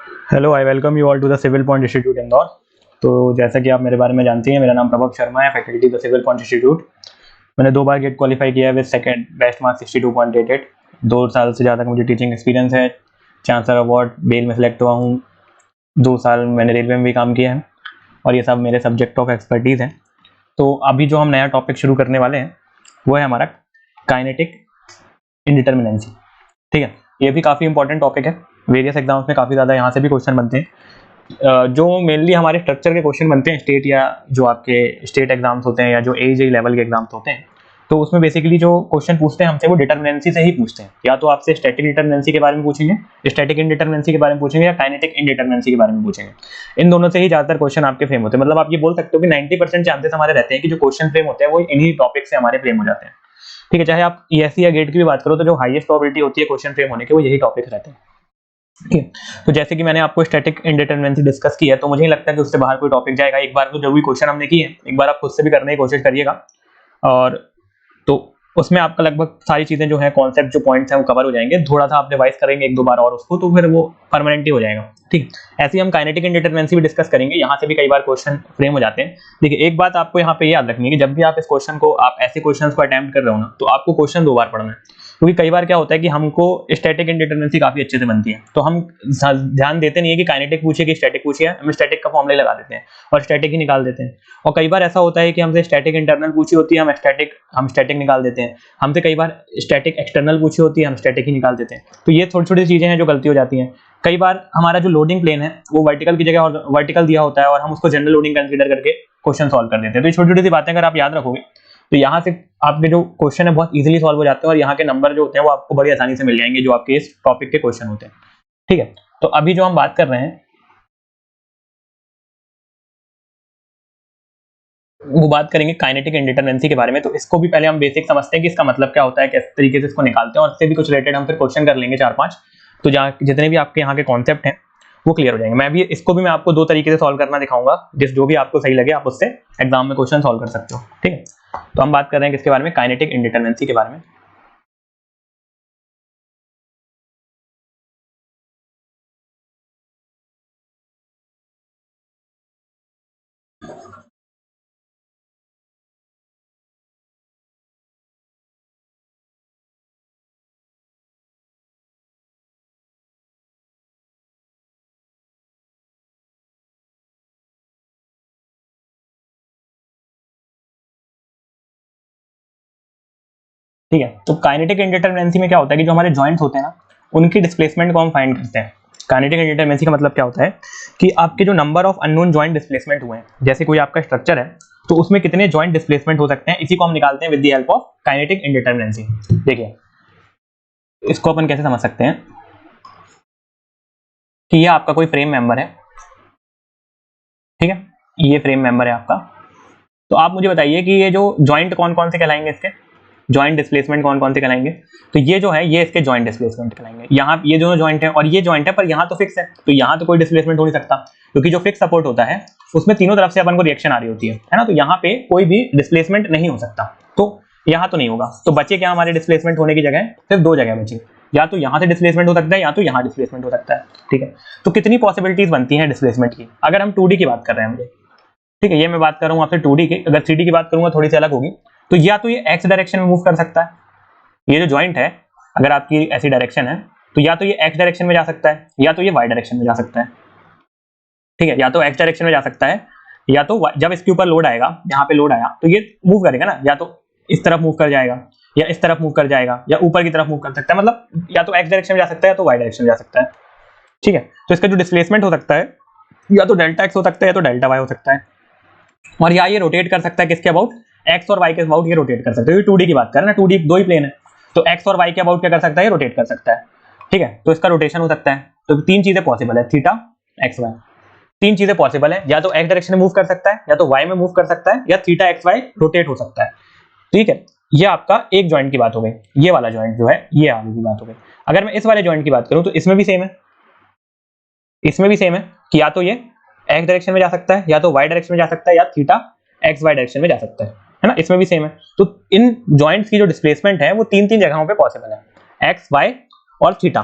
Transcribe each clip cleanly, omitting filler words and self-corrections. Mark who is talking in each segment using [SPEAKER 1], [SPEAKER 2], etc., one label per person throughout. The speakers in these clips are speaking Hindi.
[SPEAKER 1] Hello, I welcome you all to the civil point institute Indore. तो जैसा कि आप मेरे बारे में जानते हैं, मेरा नाम प्रभव शर्मा है, faculty the civil point institute. मैंने 2 बार गेट क्वालिफाई किया है विद सेकंड बेस्ट मार्क्स 62.88। 2 साल से ज़्यादा मुझे टीचिंग एक्सपीरियंस है। चांसलर अवार्ड बेल में सेलेक्ट हुआ हूँ। 2 साल मैंने रेलवे में भी काम किया है और ये सब मेरे सब्जेक्ट ऑफ एक्सपर्टीज़ हैं। तो अभी जो हम नया टॉपिक शुरू करने वाले हैं वो है हमारा काइनेटिक इंडिटर्मिनेंसी। ठीक है, ये भी काफ़ी इंपॉर्टेंट टॉपिक है। वेरियस एग्जाम्स में काफ़ी ज़्यादा यहाँ से भी क्वेश्चन बनते हैं। जो मेनली हमारे स्ट्रक्चर के क्वेश्चन बनते हैं स्टेट या जो आपके स्टेट एग्जाम्स होते हैं या जो एज लेवल के एग्जाम्स होते हैं, तो उसमें बेसिकली जो क्वेश्चन पूछते हैं हमसे वो डिटर्मिनेंसी से ही पूछते हैं। या तो आपसे स्टैटिक डिटर्मिनेंसी के बारे में पूछेंगे, स्टैटिक इंडिटर्मिनेंसी के बारे में पूछेंगे, या काइनेटिक इंडिटर्मिनेंसी के बारे में पूछेंगे। इन दोनों से ही ज़्यादातर क्वेश्चन आपके फ्रेम होते हैं। मतलब आप ये बोल सकते हो कि 90% चांसेस हमारे रहते हैं कि जो क्वेश्चन फ्रेम होते हैं वो इन्हीं टॉपिक से हमारे फ्रेम हो जाते हैं। ठीक है, चाहे आप ईएससी या गेट की भी बात करो तो जो हाईएस्ट प्रोबेबिलिटी होती है क्वेश्चन फ्रेम होने के वो यही टॉपिक रहते हैं। ठीक है, तो जैसे कि मैंने आपको स्टैटिक इंडिटरमिनेंसी डिस्कस किया है, तो मुझे नहीं लगता कि उससे बाहर कोई टॉपिक जाएगा। एक बार तो जो भी क्वेश्चन हमने किए एक बार आप खुद से भी करने की कोशिश करिएगा, और तो उसमें आपका लगभग सारी चीजें जो है कॉन्सेप्ट जो पॉइंट्स हैं वो कवर हो जाएंगे। थोड़ा सा आप रिवाइज करेंगे 1-2 बार और उसको, तो फिर वो परमानेंट ही हो जाएगा। ठीक, ऐसे ही हम काइनेटिक इंडिटरमिनेंसी भी डिस्कस करेंगे। यहाँ से भी कई बार क्वेश्चन फ्रेम हो जाते हैं। देखिए, एक बात आपको यहाँ पे याद रखनी है कि जब भी आप इस क्वेश्चन को आप ऐसे क्वेश्चन को अटेम्प्ट कर रहे हो ना, तो आपको क्वेश्चन 2 बार पढ़ना है। क्योंकि कई बार क्या होता है कि हमको स्टैटिक इंडिटरमिनेंसी काफी अच्छे से बनती है, तो हम ध्यान देते नहीं है कि काइनेटिक पूछे कि स्टैटिक पूछे, हम स्टैटिक का फॉर्मूला लगा देते हैं और स्टैटिक ही निकाल देते हैं। और कई बार ऐसा होता है कि हमसे स्टैटिक इंटरनल पूछी होती है, हम स्टैटिक निकाल देते हैं। हमसे कई बार स्टैटिक एक्सटर्नल पूछी होती है, हम स्टैटिक ही निकाल देते हैं। तो ये थोड़ी छोटी चीजें हैं जो गलती हो जाती हैं। कई बार हमारा जो लोडिंग प्लेन है वो वर्टिकल की जगह वर्टिकल दिया होता है और हम उसको जनरल लोडिंग कंसीडर करके क्वेश्चन सॉल्व कर देते हैं। तो ये छोटी छोटी सी बातें अगर आप याद रखोगे तो यहाँ से आपके जो क्वेश्चन है बहुत इजीली सॉल्व हो जाते हैं और यहाँ के नंबर जो होते हैं वो आपको बड़ी आसानी से मिल जाएंगे जो आपके इस टॉपिक के क्वेश्चन होते हैं। ठीक है, तो अभी जो हम बात कर रहे हैं वो बात करेंगे काइनेटिक इंडिटरमिनेंसी के बारे में। तो इसको भी पहले हम बेसिक समझते हैं कि इसका मतलब क्या होता है, किस तरीके से इसको निकालते हैं, और इससे भी कुछ रिलेटेड हम फिर क्वेश्चन कर लेंगे 4-5। तो जहाँ जितने भी आपके यहाँ के कॉन्सेप्ट हैं वो क्लियर हो जाएंगे। मैं आपको 2 तरीके से सॉल्व करना दिखाऊंगा, जो भी आपको सही लगे आप उससे एग्जाम में क्वेश्चन सॉल्व कर सकते हो। ठीक है, तो हम बात कर रहे हैं किसके बारे में, काइनेटिक इंडिटरमिनेंसी के बारे में। ठीक है, तो काइनेटिक इंडिटरमिनेंसी में क्या होता है कि जो हमारे जॉइंट्स होते हैं ना उनकी डिस्प्लेसमेंट को हम फाइंड करते हैं। काइनेटिक इंडिटरमिनेंसी का मतलब क्या होता है कि आपके जो number of unknown joint displacement हुए हैं, जैसे कोई आपका स्ट्रक्चर है तो उसमें कितने जॉइंट डिस्प्लेसमेंट हो सकते हैं, इसी को हम निकालते हैं with the help of kinetic indeterminacy. देखिए, इसको अपन कैसे समझ सकते हैं कि ये आपका कोई फ्रेम मेंबर है। ठीक है, ये फ्रेम मेंबर है आपका। तो आप मुझे बताइए कि ये जो जॉइंट कौन कौन से कहलाएंगे, इसके जॉइंट डिस्प्लेसमेंट कौन कौन से कहलाएंगे। तो ये जो है ये इसके जॉइंट डिस्प्लेसमेंट कहलाएंगे। यहाँ ये दोनों जॉइंट है और ये जॉइंट है, पर यहाँ तो फिक्स है, तो यहाँ तो कोई डिस्प्लेसमेंट हो नहीं सकता क्योंकि जो फिक्स सपोर्ट होता है उसमें तीनों तरफ से अपन को रिएक्शन आ रही होती है ना। तो यहाँ पे कोई भी डिस्प्लेसमेंट नहीं हो सकता, तो यहाँ तो नहीं होगा। तो बचे क्या हमारे डिस्प्लेसमेंट होने की जगह, सिर्फ 2 जगह बची, या तो यहाँ से डिस्प्लेसमेंट हो सकता है या तो यहाँ डिस्प्लेसमेंट हो सकता है। ठीक है, तो कितनी पॉसिबिलिटीज बनती हैं डिस्प्लेसमेंट की, अगर हम 2D की बात कर रहे हैं मुझे। ठीक है, ये मैं बात करूंगा आपसे 2D की। अगर 3D की बात करूंगा थोड़ी सी अलग होगी। तो या तो ये एक्स डायरेक्शन में मूव कर सकता है, ये जो जॉइंट है अगर आपकी ऐसी डायरेक्शन है तो या तो ये एक्स डायरेक्शन में जा सकता है या तो ये वाई डायरेक्शन में जा सकता है। ठीक है, या तो एक्स डायरेक्शन में जा सकता है या तो जब इसके ऊपर लोड आएगा, यहाँ पे लोड आया तो ये मूव करेगा ना, या तो इस तरफ मूव कर जाएगा या इस तरफ मूव कर जाएगा या ऊपर की तरफ मूव कर सकता है। मतलब या तो एक्स डायरेक्शन में जा सकता है या तो वाई डायरेक्शन में जा सकता है। ठीक है, तो इसका जो डिस्प्लेसमेंट हो सकता है या तो डेल्टा एक्स हो सकता है या तो डेल्टा वाई हो सकता है, और या ये रोटेट कर सकता है किसके अबाउट, एक्स और वाई के अबाउट ये रोटेट कर सकता है। ये 2D की बात कर रहे हैं ना, 2D 2 ही प्लेन है, तो एक्स और वाई के अबाउट क्या कर सकता है, ये रोटेट कर सकता है। ठीक है, तो इसका रोटेशन हो सकता है। तो 3 चीजें पॉसिबल है, थीटा एक्स वाई, 3 चीजें पॉसिबल है, या तो एक्स डायरेक्शन में मूव कर सकता है या तो वाई में मूव कर सकता है या थीटा एक्स वाई रोटेट हो सकता है। ठीक है, ये आपका एक जॉइंट की बात हो गई, ये वाला जॉइंट जो है ये वाली की बात हो गई। अगर मैं इस वाले जॉइंट की बात करूं तो इसमें भी सेम है, इसमें भी सेम है कि या तो ये एक्स डायरेक्शन में जा सकता है या तो वाई डायरेक्शन में जा सकता है या थीटा एक्स वाई डायरेक्शन में जा सकता है ना, इसमें भी सेम है। तो इन जॉइंट्स की जो डिस्प्लेसमेंट है वो 3 जगहों पे पॉसिबल है, एक्स वाई और थीटा।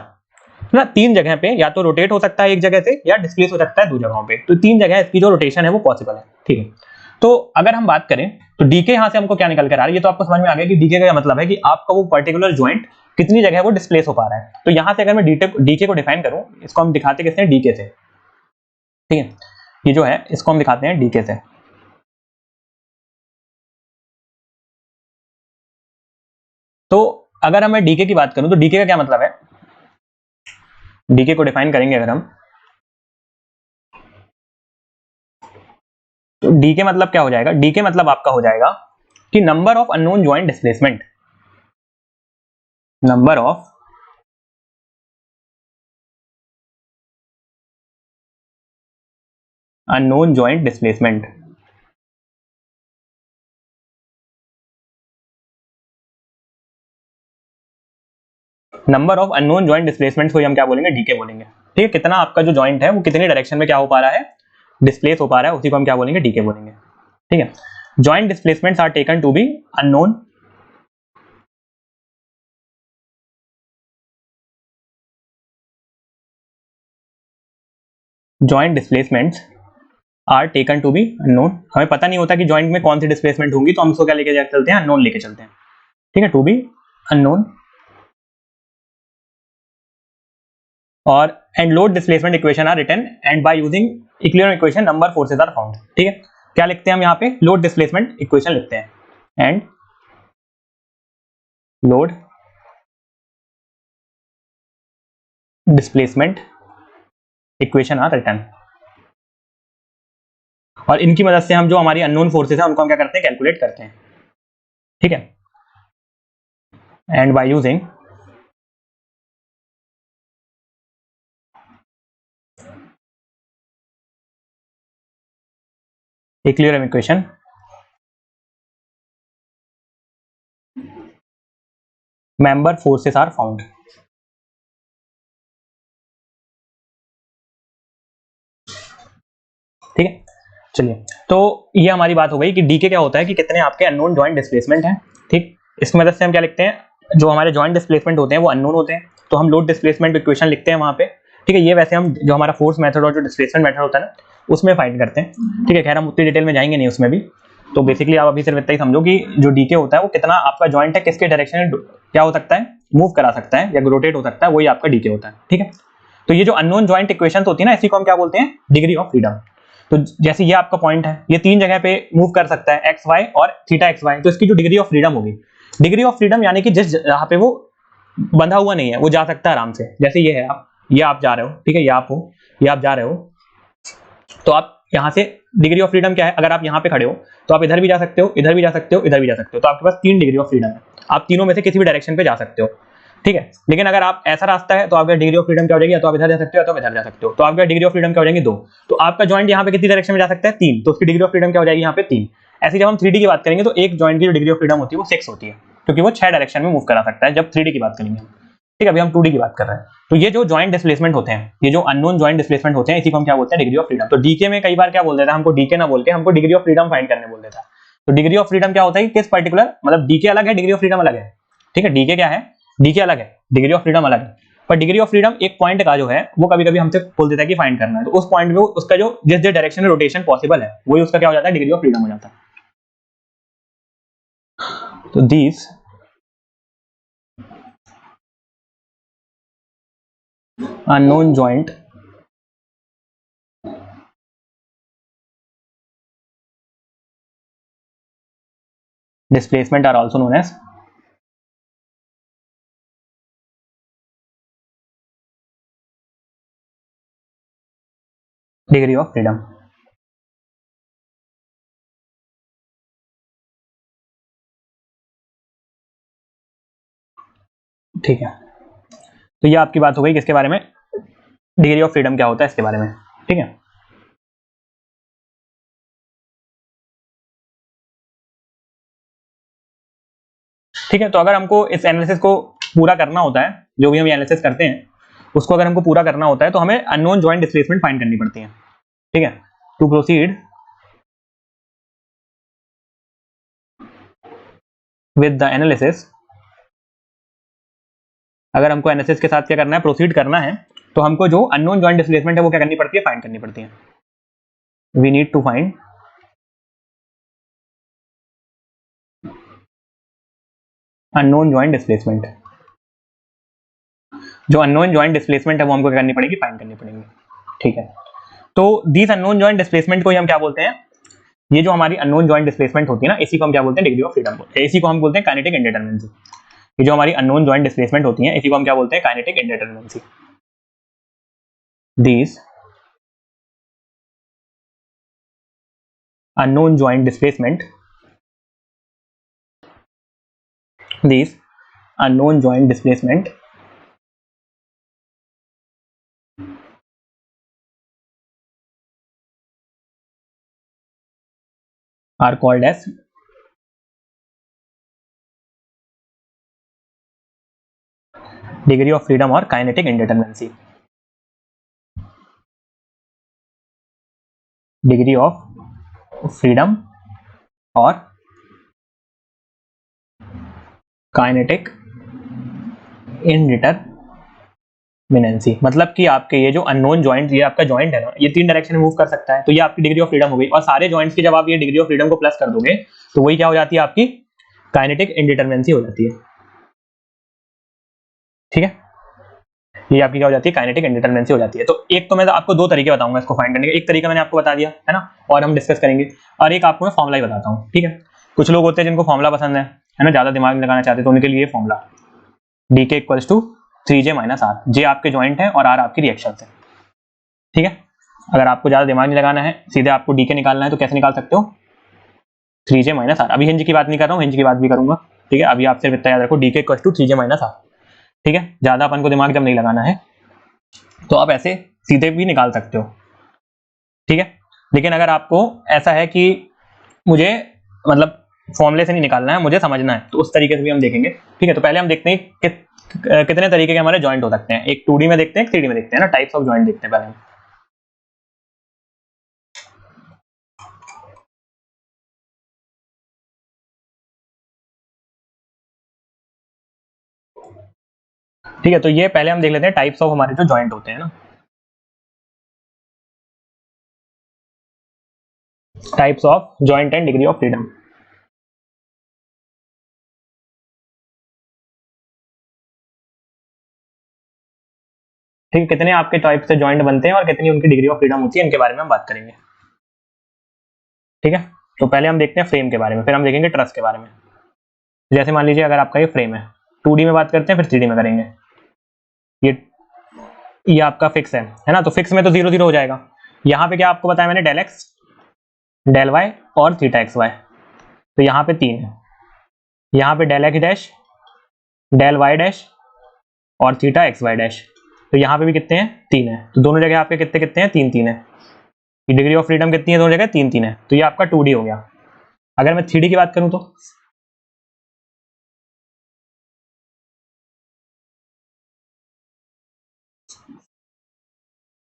[SPEAKER 1] ना, तीन जगह पे या तो रोटेट हो सकता है एक जगह से, या डिस्प्लेस हो सकता है दो जगहों पे, तो तीन जगह इसकी जो रोटेशन है वो पॉसिबल है, ठीक है। तो अगर हम बात करें तो डीके यहां से हमको क्या निकल कर आ रहा है, ये तो आपको समझ में आ गया कि डीके का मतलब है कि आपका वो पर्टिकुलर जॉइंट कितनी जगह वो डिस्प्लेस हो पा रहा है। तो यहां से अगर मैं डीके को डिफाइन करूं, इसको हम दिखाते किससे, डीके से, ठीक है। ये जो है इसको हम दिखाते हैं डीके से। तो अगर हम डीके की बात करूं तो डीके का क्या मतलब है, डीके को डिफाइन करेंगे अगर हम, तो डीके मतलब क्या हो जाएगा, डीके मतलब आपका हो जाएगा कि number of unknown joint displacement, number of unknown joint displacement. Number of unknown joint displacement को हम क्या बोलेंगे, डीके बोलेंगे, ठीक है। कितना आपका जो जॉइंट है वो कितनी डायरेक्शन में क्या हो पा रहा है, डिस्प्लेस हो पा रहा है, उसी को हम क्या बोलेंगे, डीके बोलेंगे, ठीक है। Joint displacements are taken to be unknown, joint displacements are taken to be unknown. हमें पता नहीं होता कि जॉइंट में कौन सी डिस्प्लेसमेंट होंगी, तो हम इसको क्या लेके चलते हैं, अननोन लेके चलते हैं, ठीक है, टू बी अननोन। और and load displacement equation are written and by using equilibrium equation number forces are found, ठीक है। क्या लिखते हैं हम यहाँ पे, लोड डिस्प्लेसमेंट इक्वेशन लिखते हैं, and load displacement equation are written. और इनकी मदद से हम जो हमारी अननोन फोर्सेस है उनको हम क्या करते हैं, कैलकुलेट करते हैं, ठीक है। And by using equilibrium equation member forces are found, ठीक है। चलिए, तो ये हमारी बात हो गई कि डीके क्या होता है, कि कितने आपके अननोन जॉइंट डिस्प्लेसमेंट हैं, ठीक। इसकी मदद से हम क्या लिखते हैं, जो हमारे जॉइंट डिस्प्लेसमेंट होते हैं वो अननोन होते हैं, तो हम लोड डिस्प्लेसमेंट इक्वेशन लिखते हैं वहां पे, ठीक है। ये वैसे हम जो हमारा फोर्स मेथड और जो डिस्प्लेसमेंट मेथड होता है ना, उसमें फाइंड करते हैं, ठीक है। खैर हम उतनी डिटेल में जाएंगे नहीं उसमें भी। तो बेसिकली आप अभी सिर्फ इतना ही समझो कि जो डीके होता है वो कितना आपका जॉइंट है किसके डायरेक्शन में क्या हो सकता है, मूव करा सकता है या रोटेट हो सकता है, वही आपका डीके होता है, ठीक है। तो ये जो अननोन जॉइंट इक्वेशन होती है ना, इसी को हम क्या बोलते हैं, डिग्री ऑफ फ्रीडम। तो जैसे ये आपका पॉइंट है, ये तीन जगह पे मूव कर सकता है, एक्स वाई और थीटा एक्स वाई, तो इसकी जो डिग्री ऑफ फ्रीडम होगी, डिग्री ऑफ फ्रीडम यानी कि जिस जहां पे वो बंधा हुआ नहीं है वो जा सकता है आराम से। जैसे ये है, आप जा रहे हो, ठीक है, ये आप हो, ये आप जा रहे हो, तो आप यहाँ से डिग्री ऑफ फ्रीडम क्या है, अगर आप यहाँ पे खड़े हो तो आप इधर भी जा सकते हो, इधर भी जा सकते हो, इधर भी जा सकते हो, तो आपके पास तीन डिग्री ऑफ फ्रीडम है, आप तीनों में से किसी भी डायरेक्शन पे जा सकते हो, ठीक है। लेकिन अगर आप ऐसा रास्ता है तो आपका डिग्री ऑफ फ्रीडम क्या हो जाएगी, या तो आप इधर जा सकते हो या तो आप इधर जा सकते हो, तो आपका डिग्री ऑफ फ्रीडम क्या हो जाएंगे, दो। तो आपका जॉइंट यहाँ पे कितनी डायरेक्शन में जा सकता है, तीन, तो उसकी डिग्री ऑफ फ्रीडम क्या हो जाएगी यहाँ पे, तीन। ऐसे जब हम 3D की बात करेंगे तो एक जॉइंट की जो डिग्री ऑफ फ्रीडम होती है वो 6 होती है, क्योंकि वो 6 डायरेक्शन में मूव करा सकता है जब 3D की बात करेंगे, ठीक है। अभी हम 2D की बात कर रहे हैं। तो ये जो जॉइंट डिस्प्लेसमेंट होते हैं, ये जो अननोन जॉइंट डिस्प्लेसमेंट होते हैं, इसी को हम क्या बोलते हैं, डिग्री ऑफ फ्रीडम। तो डीके में कई बार क्या बोल देता है, हमको डीके ना बोल के हमको डिग्री ऑफ फ्रीडम फाइंड करने बोल देता है। तो डिग्री ऑफ फ्रीडम क्या होता है, किस पर्टिकुलर, मतलब डीके अलग है, डिग्री ऑफ फ्रीडम अलग है, ठीक है। डीके क्या है, डीके अलग है, डिग्री ऑफ फ्रीडम अलग है। पर डिग्री ऑफ फ्रीडम एक पॉइंट का जो है वो कभी कभी हमसे बोल देता है कि फाइंड करना है, तो उस पॉइंट में उसका जो जिस जिस डायरेक्शन में रोटेशन पॉसिबल है वही उसका क्या हो जाता है, डिग्री ऑफ फ्रीडम हो जाता है। तो these unknown joint displacement are also known as degree of freedom, ठीक है। तो ये आपकी बात हो गई किसके बारे में, डिग्री ऑफ फ्रीडम क्या होता है इसके बारे में, ठीक है। ठीक है, तो अगर हमको इस एनालिसिस को पूरा करना होता है, जो भी हम एनालिसिस करते हैं उसको अगर हमको पूरा करना होता है तो हमें अननोन जॉइंट डिस्प्लेसमेंट फाइंड करनी पड़ती है, ठीक है। To proceed with the analysis अगर हमको एनालिसिस के साथ क्या करना है, प्रोसीड करना है, तो हमको जो अननोन जॉइंट डिस्प्लेसमेंट है वो क्या करनी पड़ती है, फाइंड करनी पड़ती है। We need to find unknown joint displacement. जो अननोन जॉइंट डिस्प्लेसमेंट है वो हमको क्या करनी पड़ेगी, फाइंड करनी पड़ेगी। ठीक है, तो दिस अननोन जॉइंट डिस्प्लेसमेंट को हम क्या बोलते हैं, ये जो हमारी अननोन जॉइंट डिस्प्लेसमेंट होती है ना, इसी को हम क्या बोलते हैं, डिग्री ऑफ फ्रीडम बोलते हैं। इसी को हम बोलते हैं काइनेटिक इंडिटरमिनेंसी। ये जो हमारी अननोन जॉइंट डिस्प्लेसमेंट होती है, इसी को हम क्या बोलते हैं, kinetic indeterminacy. This unknown joint displacement, these unknown joint displacement are called as degree of freedom or kinetic indeterminacy. Degree of freedom or kinetic indeterminacy, मतलब कि आपके ये जो अननोन जॉइंट, ये आपका जॉइंट है ना, ये 3 डायरेक्शन में मूव कर सकता है, तो ये आपकी डिग्री ऑफ फ्रीडम हो गई। और सारे जॉइंट्स की जब आप ये डिग्री ऑफ फ्रीडम को प्लस कर दोगे तो वही क्या हो जाती है, आपकी काइनेटिक इंडिटरमिनेंसी हो जाती है। ठीक है, ये आपकी क्या हो जाती है, काइनेटिक इंडिटरमिनेंसी हो जाती है। तो एक तो मैं आपको 2 तरीके बताऊंगा इसको फाइंड करने के। एक तरीका मैंने आपको बता दिया है ना, और हम डिस्कस करेंगे, और एक आपको मैं फॉर्मुला ही बताता हूँ। ठीक है, कुछ लोग होते हैं जिनको फॉर्मुला पसंद है ना, ज्यादा दिमाग नहीं लगाना चाहते, तो उनके लिए formula dk equals to 3j minus R. J आपके जॉइंट है और आर आपकी रिएक्शन है। ठीक है, अगर आपको ज्यादा दिमाग नहीं लगाना है, सीधे आपको डीके निकालना है, तो कैसे निकाल सकते हो, 3j माइनस आर। अभी हिंज की बात नहीं कर रहा हूँ, हिंज की बात भी करूंगा। ठीक है, अभी आप सिर्फ इतना याद रखो, DK equals to 3j minus R. ठीक है, ज्यादा अपन को दिमाग जब नहीं लगाना है तो आप ऐसे सीधे भी निकाल सकते हो। ठीक है, लेकिन अगर आपको ऐसा है कि मुझे मतलब फॉर्मूले से नहीं निकालना है, मुझे समझना है, तो उस तरीके से भी हम देखेंगे। ठीक है, तो पहले हम देखते हैं कि कितने तरीके के हमारे जॉइंट हो सकते हैं। एक 2D में देखते हैं, एक 3D में देखते हैं ना, टाइप्स ऑफ जॉइंट देखते हैं पहले हम। ठीक है, तो ये पहले हम देख लेते हैं टाइप्स ऑफ हमारे जो जॉइंट होते हैं ना, types of joint and degree of freedom. ठीक है, कितने आपके टाइप से जॉइंट बनते हैं और कितनी उनकी डिग्री ऑफ फ्रीडम होती है, इनके बारे में हम बात करेंगे। ठीक है, तो पहले हम देखते हैं फ्रेम के बारे में, फिर हम देखेंगे ट्रस के बारे में। जैसे मान लीजिए अगर आपका ये फ्रेम है, 2D में बात करते हैं, फिर 3D में करेंगे। ये आपका फिक्स है ना, तो फिक्स में तो 0 0 हो जाएगा। यहाँ पे क्या आपको बताया मैंने, डेल एक्स, डेल वाई और थीटा एक्स वाई, तो यहाँ पे 3 है। यहाँ पे del X dash, del Y dash और थीटा एक्स वाई डैश, तो यहाँ पे भी कितने हैं, 3 है। तो दोनों जगह आपके कितने कितने हैं, 3 3 है। ये डिग्री ऑफ फ्रीडम कितनी है, दोनों जगह 3 3 है, तो ये आपका 2D हो गया। अगर मैं 3D की बात करूं तो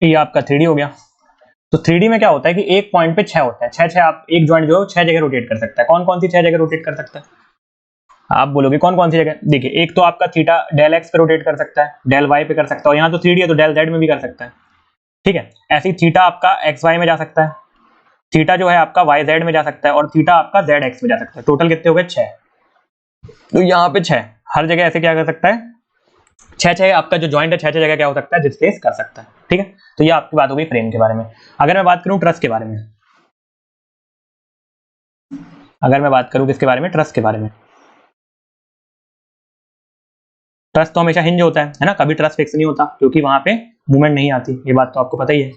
[SPEAKER 1] ये आपका 3D हो गया। तो 3D में क्या होता है कि एक पॉइंट पे 6 होता है, 6 आप एक जॉइंट जो है 6 जगह रोटेट कर सकता है। कौन कौन सी 6 जगह रोटेट कर सकता है, आप बोलोगे कौन कौन सी जगह। देखिए, एक तो आपका थीटा डेल एक्स पे रोटेट कर सकता है, डेल वाई पे कर सकता है, और यहाँ तो 3D है तो डेल जेड में भी कर सकता है। ठीक है, ऐसे ही थीटा आपका एक्स वाई में जा सकता है, थीटा जो है आपका वाई जेड में जा सकता है, और थीटा आपका जेड एक्स में जा सकता है। टोटल कितने हो गए, 6। तो यहाँ पे 6 हर जगह ऐसे क्या कर सकता है, 6 आपका जो जॉइंट है 6 जगह क्या हो सकता है, डिस्प्लेस कर सकता है। ठीक है, तो ये आपकी बात हो गई फ्रेम के बारे में। अगर मैं बात करूं ट्रस के बारे में, अगर मैं बात करूं किसके बारे में, ट्रस के बारे में, ट्रस तो हमेशा हिंज होता है ना, कभी ट्रस फिक्स नहीं होता, क्योंकि वहां पे मूवमेंट नहीं आती, ये बात तो आपको पता ही है।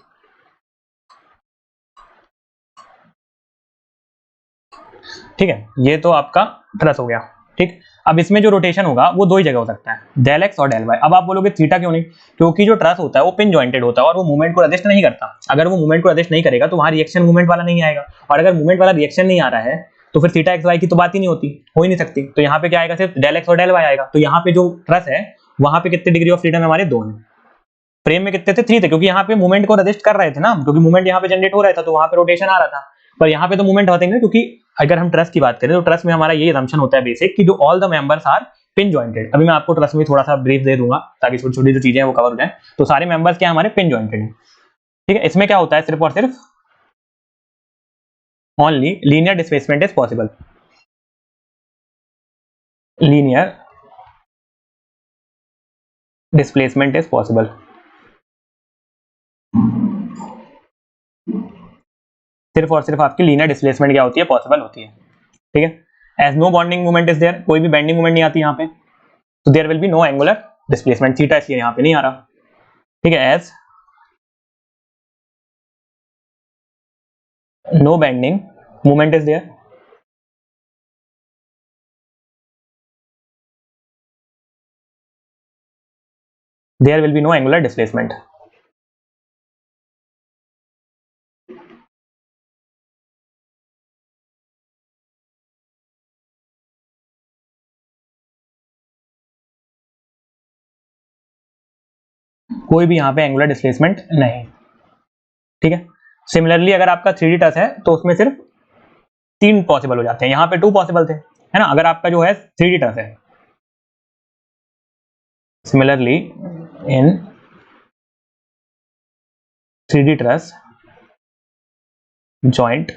[SPEAKER 1] ठीक है, ये तो आपका ट्रस हो गया। ठीक, अब इसमें जो रोटेशन होगा वो 2 ही जगह हो सकता है, डेल एक्स और डेल वाई। अब आप बोलोगे थीटा क्यों नहीं, क्योंकि जो ट्रस होता है वो पिन जॉइंटेड होता है और वो मूवमेंट को रजिस्ट नहीं करता। अगर वो मूवमेंट को रजिस्ट नहीं करेगा तो वहां रिएक्शन मूवमेंट वाला नहीं आएगा, और अगर मूवमेंट वाला रिएक्शन नहीं आ रहा है तो फिर थीटा एक्स वाई की तो बात ही नहीं होती, हो ही नहीं सकती। तो यहाँ पे क्या आएगा, सिर्फ डेल एक्स और डेल वाई आएगा। तो यहाँ पे जो ट्रस है वहां पे कितने डिग्री ऑफ फ्रीडम हमारे, 2 है। फ्रेम में कितने थे, 3 थे, क्योंकि यहाँ पे मूवमेंट को रजिस्ट कर रहे थे ना, क्योंकि मूवमेंट यहाँ पे जनरेट हो रहा था, तो वहां पे रोटेशन आ रहा था। पर यहाँ पे तो मूवमेंट होते हैं, क्योंकि अगर हम ट्रस की बात करें तो ट्रस में हमारा ये असम्पशन होता है बेसिक, कि जो all the members are pin jointed. अभी मैं आपको ट्रस में थोड़ा सा ब्रीफ दे दूंगा ताकि छोटी छोटी जो चीजें हैं वो कवर हो जाए। तो सारे मेंबर्स क्या हमारे पिन जॉइंटेड हैं, ठीक है। इसमें क्या होता है, सिर्फ और सिर्फ only linear displacement is possible, linear displacement is possible. सिर्फ और सिर्फ आपकी लीनियर डिस्प्लेसमेंट क्या होती है, पॉसिबल होती है, ठीक है। As no bonding movement is there, कोई भी बेंडिंग मूवमेंट नहीं आती यहाँ पे, तो there will be no angular displacement, theta इसलिए यहाँ पे नहीं आ रहा, ठीक है। As no bending movement is there, there will be no angular displacement. कोई भी यहाँ पे एंगुलर डिस्प्लेसमेंट नहीं, ठीक है। सिमिलरली अगर आपका 3D टच है तो उसमें सिर्फ 3 पॉसिबल हो जाते हैं, यहाँ पे 2 पॉसिबल थे, है ना। अगर आपका जो है 3D टच है, similarly in 3D truss joint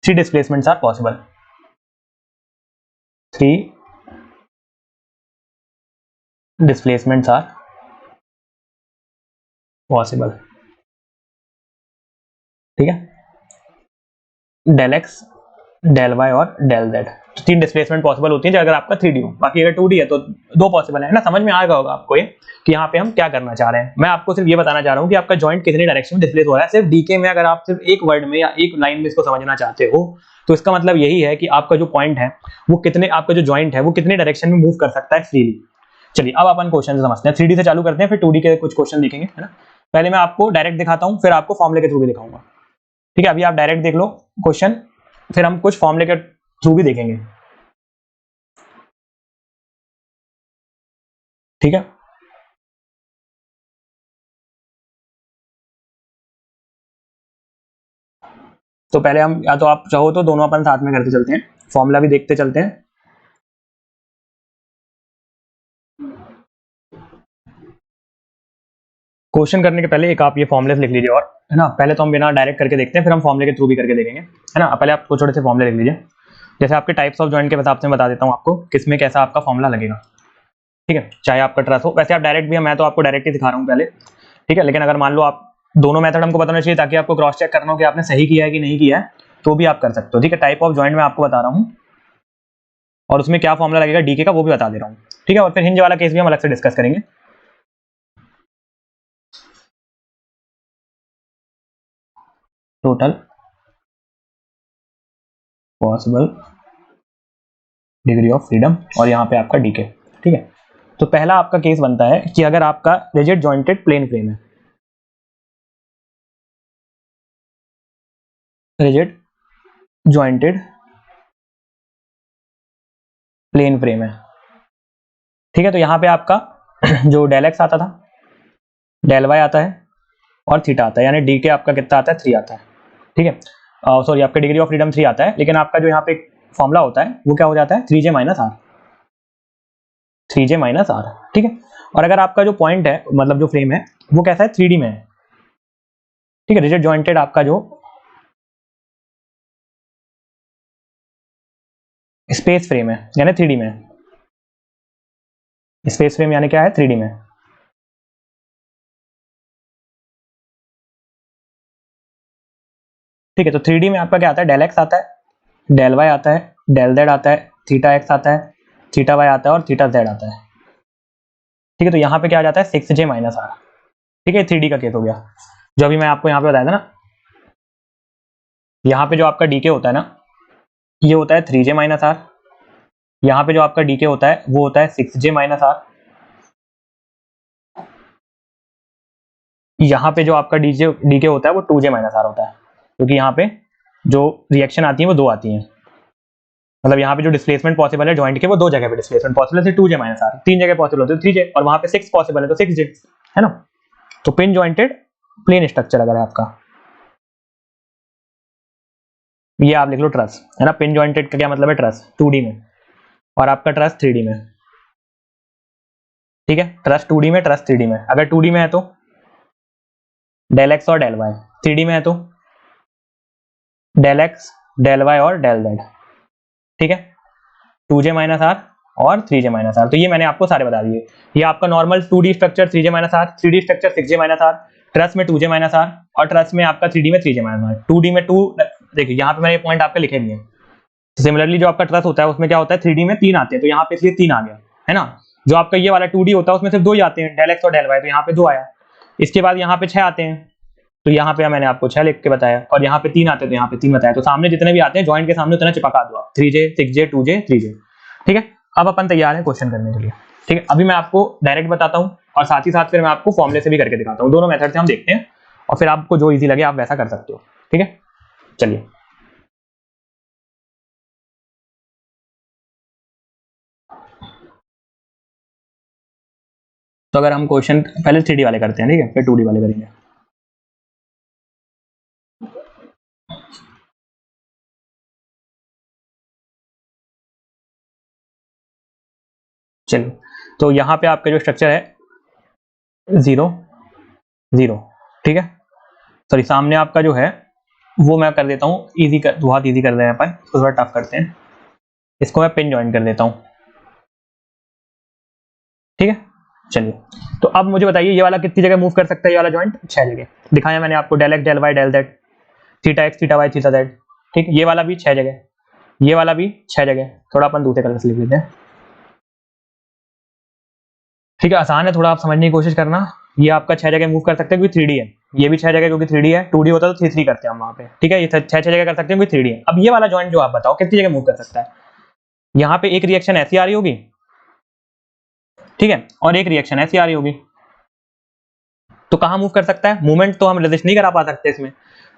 [SPEAKER 1] 3 displacements are possible, 3 displacements are possible, ठीक है। डेल एक्स, डेल वाई और डेल जेड, तो 3 डिस्प्लेसमेंट पॉसिबल होती है अगर आपका 3D हो। बाकी अगर 2D है तो 2 पॉसिबल है ना। समझ में आएगा होगा आपको ये कि यहाँ पे हम क्या करना चाह रहे हैं। मैं आपको सिर्फ ये बताना चाह रहा हूँ कि आपका जॉइंट कितनी डायरेक्शन में डिस्प्लेस हो रहा है। सिर्फ डीके में अगर आप सिर्फ एक वर्ड में या एक लाइन में इसको समझना चाहते हो तो इसका मतलब यही है कि आपका जो पॉइंट है वो कितने, आपका जो जॉइंट है वो कितने डायरेक्शन में मूव कर सकता है फ्रीली। चलिए अब अपन क्वेश्चन समझते हैं, 3D से चालू करते हैं, फिर 2D के कुछ क्वेश्चन देखेंगे, है ना। पहले मैं आपको डायरेक्ट दिखाता हूँ, फिर आपको फॉर्मूले के थ्रू भी दिखाऊंगा, ठीक है। अभी आप डायरेक्ट देख लो क्वेश्चन, फिर हम कुछ फॉर्मूले के थ्रू भी देखेंगे, ठीक है। तो पहले हम, या तो आप चाहो तो दोनों अपन साथ में करते चलते हैं, फॉर्मूला भी देखते चलते हैं। क्वेश्चन करने के पहले एक आप ये फॉर्मुले लिख लीजिए, और है ना। पहले तो हम बिना डायरेक्ट करके देखते हैं, फिर हम फॉर्मुले के थ्रू भी करके देखेंगे, है ना। पहले आप छोटे से फॉर्मुले लिख लीजिए। जैसे आपके टाइप्स ऑफ जॉइंट के हिसाब से मैं बता देता हूँ आपको किसमें कैसा आपका फॉर्मुला लगेगा, ठीक है। चाहे आपका ट्रस हो, वैसे आप डायरेक्ट भी है, मैं तो आपको डायरेक्ट ही दिखा रहा हूँ पहले, ठीक है। लेकिन अगर मान लो आप दोनों मेथड हमको बताना चाहिए ताकि आपको क्रॉस चेक करना हो कि आपने सही किया है कि नहीं किया है, तो भी आप कर सकते हो, ठीक है। टाइप ऑफ जॉइंट में आपको बता रहा हूँ और उसमें क्या फॉर्मुला लगेगा डीके का वो भी बता दे रहा हूँ, ठीक है। और फिर हिंज वाला केस भी हम अलग से डिस्कस करेंगे। Total possible degree of freedom और यहाँ पे आपका डीके, ठीक है। तो पहला आपका केस बनता है कि अगर आपका रिजिड जॉइंटेड प्लेन फ्रेम है, रिजिड जॉइंटेड प्लेन फ्रेम है, ठीक है। तो यहाँ पे आपका जो डेल एक्स आता था, डेल वाई आता है और थीटा आता है, यानी डी के आपका कितना आता है, 3 आता है, ठीक है। सॉरी, आपका डिग्री ऑफ फ्रीडम 3 आता है, लेकिन आपका जो यहाँ पे फॉर्मूला होता है वो क्या हो जाता है, 3j minus R, 3j minus R, ठीक है। और अगर आपका जो पॉइंट है, मतलब जो फ्रेम है वो कैसा है, 3D में है, ठीक है। रिजिड जॉइंटेड आपका जो स्पेस फ्रेम है यानी 3D में, स्पेस फ्रेम यानी क्या है, 3D में, ठीक है। तो 3D में आपका क्या आता है, डेल एक्स आता है, डेल वाई आता है, डेल जेड आता है, थीटा एक्स आता है, थीटा वाई आता है और थीटा जेड आता है, ठीक है। तो यहाँ पे क्या आ जाता है, 6j माइनस आर, ठीक है। 3D का केस हो गया। जो अभी मैं आपको यहाँ पे बताया था ना, यहाँ पे जो आपका डीके होता है ना, ये होता है 3j माइनस आर, यहाँ पे जो आपका डीके होता है वो होता है 6j माइनस आर, यहाँ पे जो आपका डीके होता है वो 2j माइनस आर होता है, क्योंकि यहाँ पे जो रिएक्शन आती है वो 2 आती हैं। मतलब यहाँ पे जो डिस्प्लेसमेंट पॉसिबल है जॉइंट के, वो 2 जगह पे डिस्प्लेसमेंट पॉसिबल है, 2j माइनस आर, 3 जगह पॉसिबल होते हैं 3j, और वहां पे 6 पॉसिबल है तो 6j, है ना। तो पिन जॉइंटेड प्लेन स्ट्रक्चर अगर है आपका, ये आप लिख लो ट्रस, है ना। पिन जॉइंटेड का क्या मतलब है, ट्रस 2D में, और आपका ट्रस 3D में, ठीक है। ट्रस 2D में, ट्रस 3D में। अगर 2D में है तो डेल एक्स और डेल वाई, 3D में है तो डेल एक्स, डेल वाई और डेल जेड, ठीक है। 2j माइनस आर और 3j माइनस आर, तो ये मैंने आपको सारे बता दिए। ये आपका normal 2D structure 3j minus R, 3D structure 6j minus R, truss में 2j माइनस आर और ट्रस में आपका 3D में 3j माइनस आर। 2D में 2, देखिए यहाँ पे मैंने ये पॉइंट आपके लिखे भी हैं। सिमिलरली जो आपका ट्रस होता है उसमें क्या होता है, 3D में 3 आते हैं, तो यहाँ पे इसलिए 3 आ गया, है ना। जो आपका ये वाला 2D होता है उसमें सिर्फ 2 ही आते हैं, डेल एक्स और डेल वाई, तो यहाँ पे 2 आया। इसके बाद यहाँ पे 6 आते हैं, तो यहाँ पे मैंने आपको 6 लिख के बताया, और यहाँ पे 3 आते हैं तो यहाँ पे 3 बताया। तो सामने जितने भी आते हैं जॉइंट के सामने उतना चिपका दो आप, 3j 6j 2j 3j, ठीक है। अब अपन तैयार है क्वेश्चन करने के लिए, ठीक है। अभी मैं आपको डायरेक्ट बताता हूँ और साथ ही साथ फिर मैं आपको फॉर्मूले से भी करके दिखाता हूँ। दोनों मेथड से हम देखते हैं और फिर आपको जो इजी लगे आप वैसा कर सकते हो, ठीक है। चलिए, तो अगर हम क्वेश्चन पहले 3D वाले करते हैं, ठीक है, फिर 2D वाले करेंगे। चलिए, तो यहाँ पे आपका जो स्ट्रक्चर है 0 0, ठीक है। सॉरी, सामने आपका जो है वो मैं कर देता हूँ इजी, बहुत इजी कर रहे हैं अपन, तो थोड़ा टफ करते हैं। इसको मैं पिन ज्वाइन कर देता हूँ, ठीक है। चलिए, तो अब मुझे बताइए ये वाला कितनी जगह मूव कर सकता है, ये वाला जॉइंट 6 जगह दिखाया मैंने आपको, del X del Y del Z, theta X theta Y theta Z, ठीक। ये वाला भी 6 जगह, ये वाला भी 6 जगह। थोड़ा अपन दूसरे कलर से लिख लेते हैं, ठीक है। आसान है, थोड़ा आप समझने की कोशिश करना। ये आपका 6 जगह मूव कर सकते हैं क्योंकि 3D है, ये भी 6 जगह क्योंकि 3D है। 2D होता तो 3 3 करते हैं हम वहां पे, ठीक है। ये 6 जगह कर सकते हैं क्योंकि 3D है। अब ये वाला जॉइंट जो आप बताओ कितनी जगह मूव कर सकता है। यहाँ पे एक रिएक्शन ऐसी आ रही होगी, ठीक है, और एक रिएक्शन ऐसी आ रही होगी, तो कहां मूव कर सकता है। मूवमेंट तो हम रजिस्ट नहीं करा पा सकते इसमें,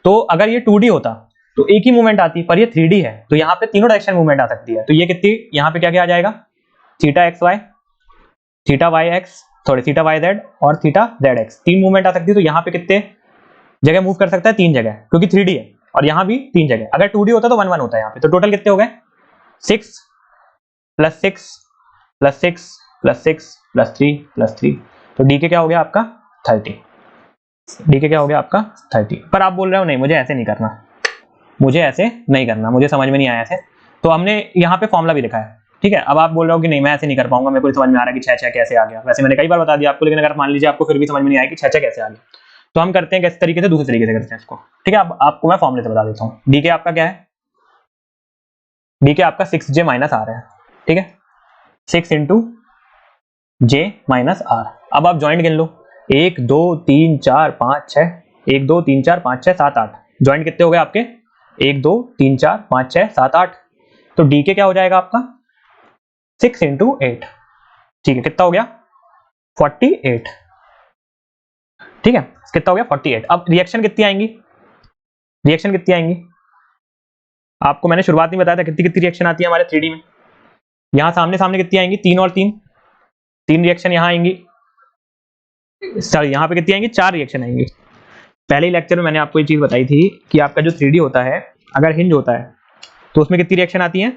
[SPEAKER 1] तो अगर ये 2D होता तो एक ही मूवमेंट आती, पर ये 3D है तो यहाँ पे तीनों डायरेक्शन मूवमेंट आ सकती है। तो ये कितनी, यहाँ पे क्या क्या आ जाएगा, theta X Y, theta Y X, sorry theta Y Z और थीटा जेड एक्स, 3 मूवमेंट आ सकती है। तो यहाँ पे कितने जगह मूव कर सकता है, 3 जगह, क्योंकि 3D है, और यहाँ भी 3 जगह। अगर 2D होता तो 1 1 होता है यहाँ पे। तो टोटल कितने हो गए, 6 plus 6 plus 6 plus 6 plus 3 plus 3, तो डी के क्या हो गया आपका 30, डी के क्या हो गया आपका 30। पर आप बोल रहे हो नहीं मुझे ऐसे नहीं करना, मुझे ऐसे नहीं करना, मुझे समझ में नहीं आया ऐसे, तो हमने यहाँ पे फॉर्मूला भी लिखा है, ठीक है। अब आप बोल रहे हो कि नहीं मैं ऐसे नहीं कर पाऊंगा, मेरे को समझ में आ रहा है कि 6 6 कैसे आ गया। वैसे मैंने कई बार बता दिया आपको, लेकिन अगर मान लीजिए आपको फिर भी समझ में नहीं आया कि 6 6 कैसे आ गया, तो हम करते हैं किस तरीके से, दूसरे तरीके से करते हैं इसको, ठीक है। अब आपको मैं फॉर्मूले से बता देता हूँ। डी के आपका क्या है, डी के आपका 6j माइनस आर है, ठीक है, 6 इंटू j माइनस आर। अब आप ज्वाइंट गिन लो, 1 2 3 4 5 6, 1 2 3 4 5 6 7 8, ज्वाइंट कितने हो गए आपके, 1 2 3 4 5 6 7 8। तो डी के क्या हो जाएगा आपका 6 इंटू 8, ठीक है, कितना हो गया 48, ठीक है, कितना हो गया 48। अब रिएक्शन कितनी आएंगी, रिएक्शन कितनी आएंगी, आपको मैंने शुरुआत में बताया था कितनी कितनी रिएक्शन आती है हमारे 3D में। यहां सामने सामने कितनी आएंगी, 3 और 3, 3 रिएक्शन यहां आएंगी, सॉरी यहां पे कितनी आएंगी, 4 रिएक्शन आएंगी। पहले ही लेक्चर में मैंने आपको ये चीज बताई थी कि आपका जो 3D होता है अगर हिंज होता है तो उसमें कितनी रिएक्शन आती है,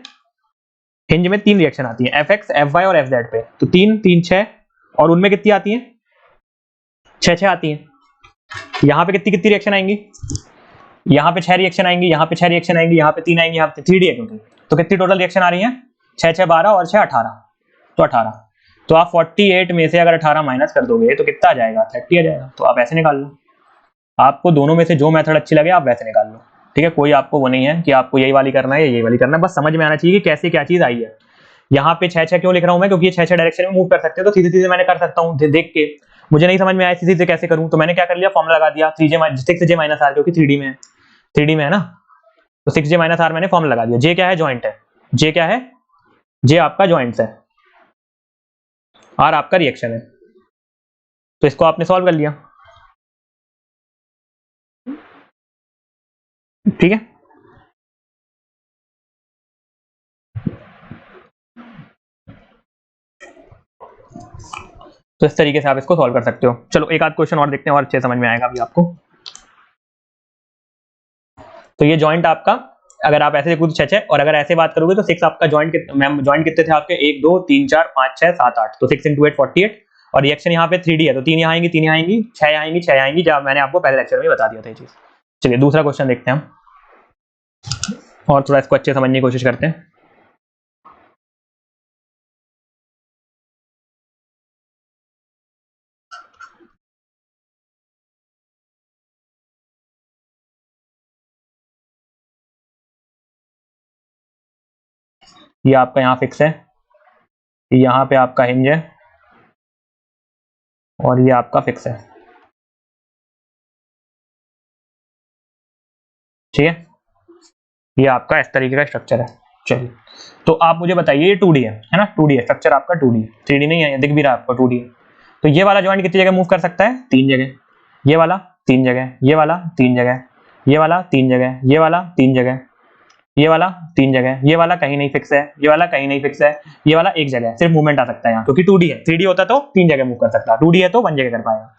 [SPEAKER 1] हिंज में 3 रिएक्शन आती है, Fx Fy और Fz पे। तो 3 3 6, और उनमें कितनी आती है 6 6 आती है। यहाँ पे कितनी कितनी रिएक्शन आएंगी, यहाँ पे 6 रिएक्शन आएंगी, यहाँ पे 6 रिएक्शन आएंगी, यहाँ पे 3 आएंगी, यहाँ पे 3D है क्योंकि, तो कितनी टोटल रिएक्शन आ रही है 6 6 12 और 6 18, तो 18। तो आप 48 में से अगर 18 माइनस कर दोगे तो कितना आ जाएगा 30 आ जाएगा। तो आप ऐसे निकाल लो, आपको दोनों में से जो मेथड अच्छी लगे आप वैसे निकाल लो, ठीक है। कोई आपको वो नहीं है कि आपको यही वाली करना है या यही वाली करना है, बस समझ में आना चाहिए कि कैसे क्या चीज आई है। यहाँ पे 6 6 क्यों लिख रहा हूं मैं, क्योंकि ये 6 6 डायरेक्शन में मूव कर सकते हैं, तो सीधे सीधे मैंने कर सकता हूँ देख के। मुझे नहीं समझ में आया सीधे सीधे कैसे करूँ, तो मैंने क्या कर लिया फॉर्मुला लगा दिया 6j माइनस आर, क्योंकि 3D में है, 3D में है ना, तो 6j माइनस आर मैंने फॉर्मुला लगा दिया। जे क्या है, जॉइंट है, जे क्या है, जे आपका जॉइंट्स है, आर आपका रिएक्शन है, तो इसको आपने सॉल्व कर लिया, ठीक है। तो इस तरीके से आप इसको सॉल्व कर सकते हो। चलो एक आध क्वेश्चन और देखते हैं और अच्छे समझ में आएगा अभी आपको। तो ये जॉइंट आपका अगर आप ऐसे देखो तो 6 6, और अगर ऐसे बात करोगे तो 6 आपका जॉइंट कितने थे आपके, 1 2 3 4 5 6 7 8, तो 6 × 8 48, और रिएक्शन यहाँ पे 3D है तो 3 यहाँ आएंगी, 3 यहाँ आएंगी, 6 आएंगी, 6 आएंगी, जब मैंने आपको पहले लेक्चर में बता दिया था ये चीज। चलिए दूसरा क्वेश्चन देखते हैं हम, और थोड़ा इसको अच्छे समझने की कोशिश करते हैं। ये आपका यहाँ फिक्स है, यहाँ पे आपका हिंज है, और ये आपका फिक्स है, ठीक है। ये आपका इस तरीके का स्ट्रक्चर है। चलिए, तो आप मुझे बताइए, ये 2D है ना, 2D है स्ट्रक्चर आपका, 2D है, 3D नहीं है, दिख भी रहा है आपको 2D है। तो ये वाला जॉइंट कितनी जगह मूव कर सकता है, 3 जगह, ये वाला 3 जगह, ये वाला 3 जगह, ये वाला 3 जगह, ये वाला 3 जगह, ये वाला 3 जगह, ये वाला कहीं नहीं फिक्स है, ये वाला कहीं नहीं फिक्स है, ये वाला एक जगह सिर्फ मूवमेंट आ सकता है यहाँ, क्योंकि 2D है, 3D होता तो 3 जगह मूव कर सकता, 2D है तो 1 जगह कर पाएगा,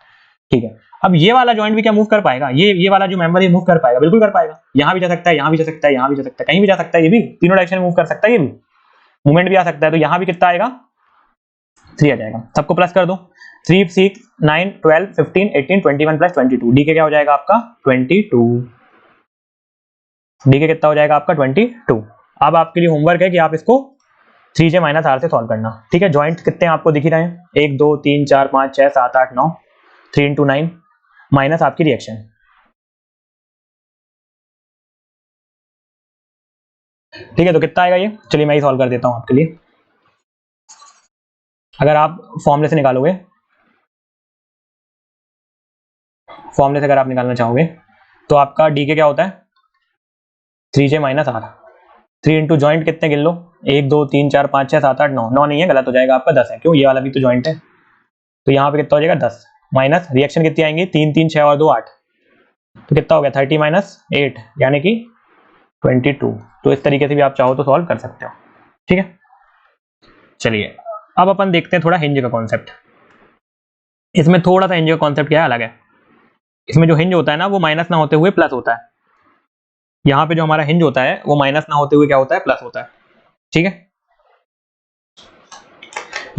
[SPEAKER 1] ठीक है। अब ये वाला जॉइंट भी क्या मूव कर पाएगा, ये वाला जो मेंबर ये मूव कर पाएगा, बिल्कुल कर पाएगा, यहाँ भी जा सकता है, यहाँ भी जा सकता है, यहाँ भी जा सकता है, कहीं भी जा सकता है, ये भी तीनों डायरेक्शन में मूव कर सकता है, ये भी मूवमेंट भी आ सकता है, तो यहाँ भी कितना आएगा, 3 आ जाएगा। सबको प्लस कर दो, 3 6 9 12 15 18 21 प्लस 22, डी के क्या हो जाएगा आपका 22, डी के कितना हो जाएगा आपका 22। अब आपके लिए होमवर्क है कि आप इसको 3j माइनस आर से सॉल्व करना, ठीक है। जॉइंट कितने हैं आपको दिख ही रहे हैं, 1 2 3 4 5 6 7 8 9, 3 × 9 माइनस आपकी रिएक्शन, ठीक है। तो कितना आएगा ये, चलिए मैं ही सॉल्व कर देता हूं आपके लिए। अगर आप फॉर्मूले से निकालोगे, फॉर्मूले से अगर आप निकालना चाहोगे तो आपका डी के क्या होता है, 3j minus are, 3 into joint कितने गिन लो, 1 2 3 4 5 6 7 8 9, 9 नहीं है, गलत हो जाएगा आपका, 10 है, क्यों, ये वाला भी तो जॉइंट है, तो यहाँ पे कितना हो जाएगा 10, माइनस रिएक्शन कितनी आएंगी, 3 3 6 और 2 8, तो कितना हो गया 30 माइनस 8 यानी कि 22। तो इस तरीके से भी आप चाहो तो सॉल्व कर सकते हो, ठीक है। चलिए अब अपन देखते हैं थोड़ा हिंज का कॉन्सेप्ट। इसमें थोड़ा सा हिंज का कॉन्सेप्ट क्या है, अलग है। इसमें जो हिंज होता है ना वो माइनस ना होते हुए प्लस होता है, यहाँ पे जो हमारा हिंज होता है वो माइनस ना होते हुए क्या होता है, प्लस होता है, ठीक है।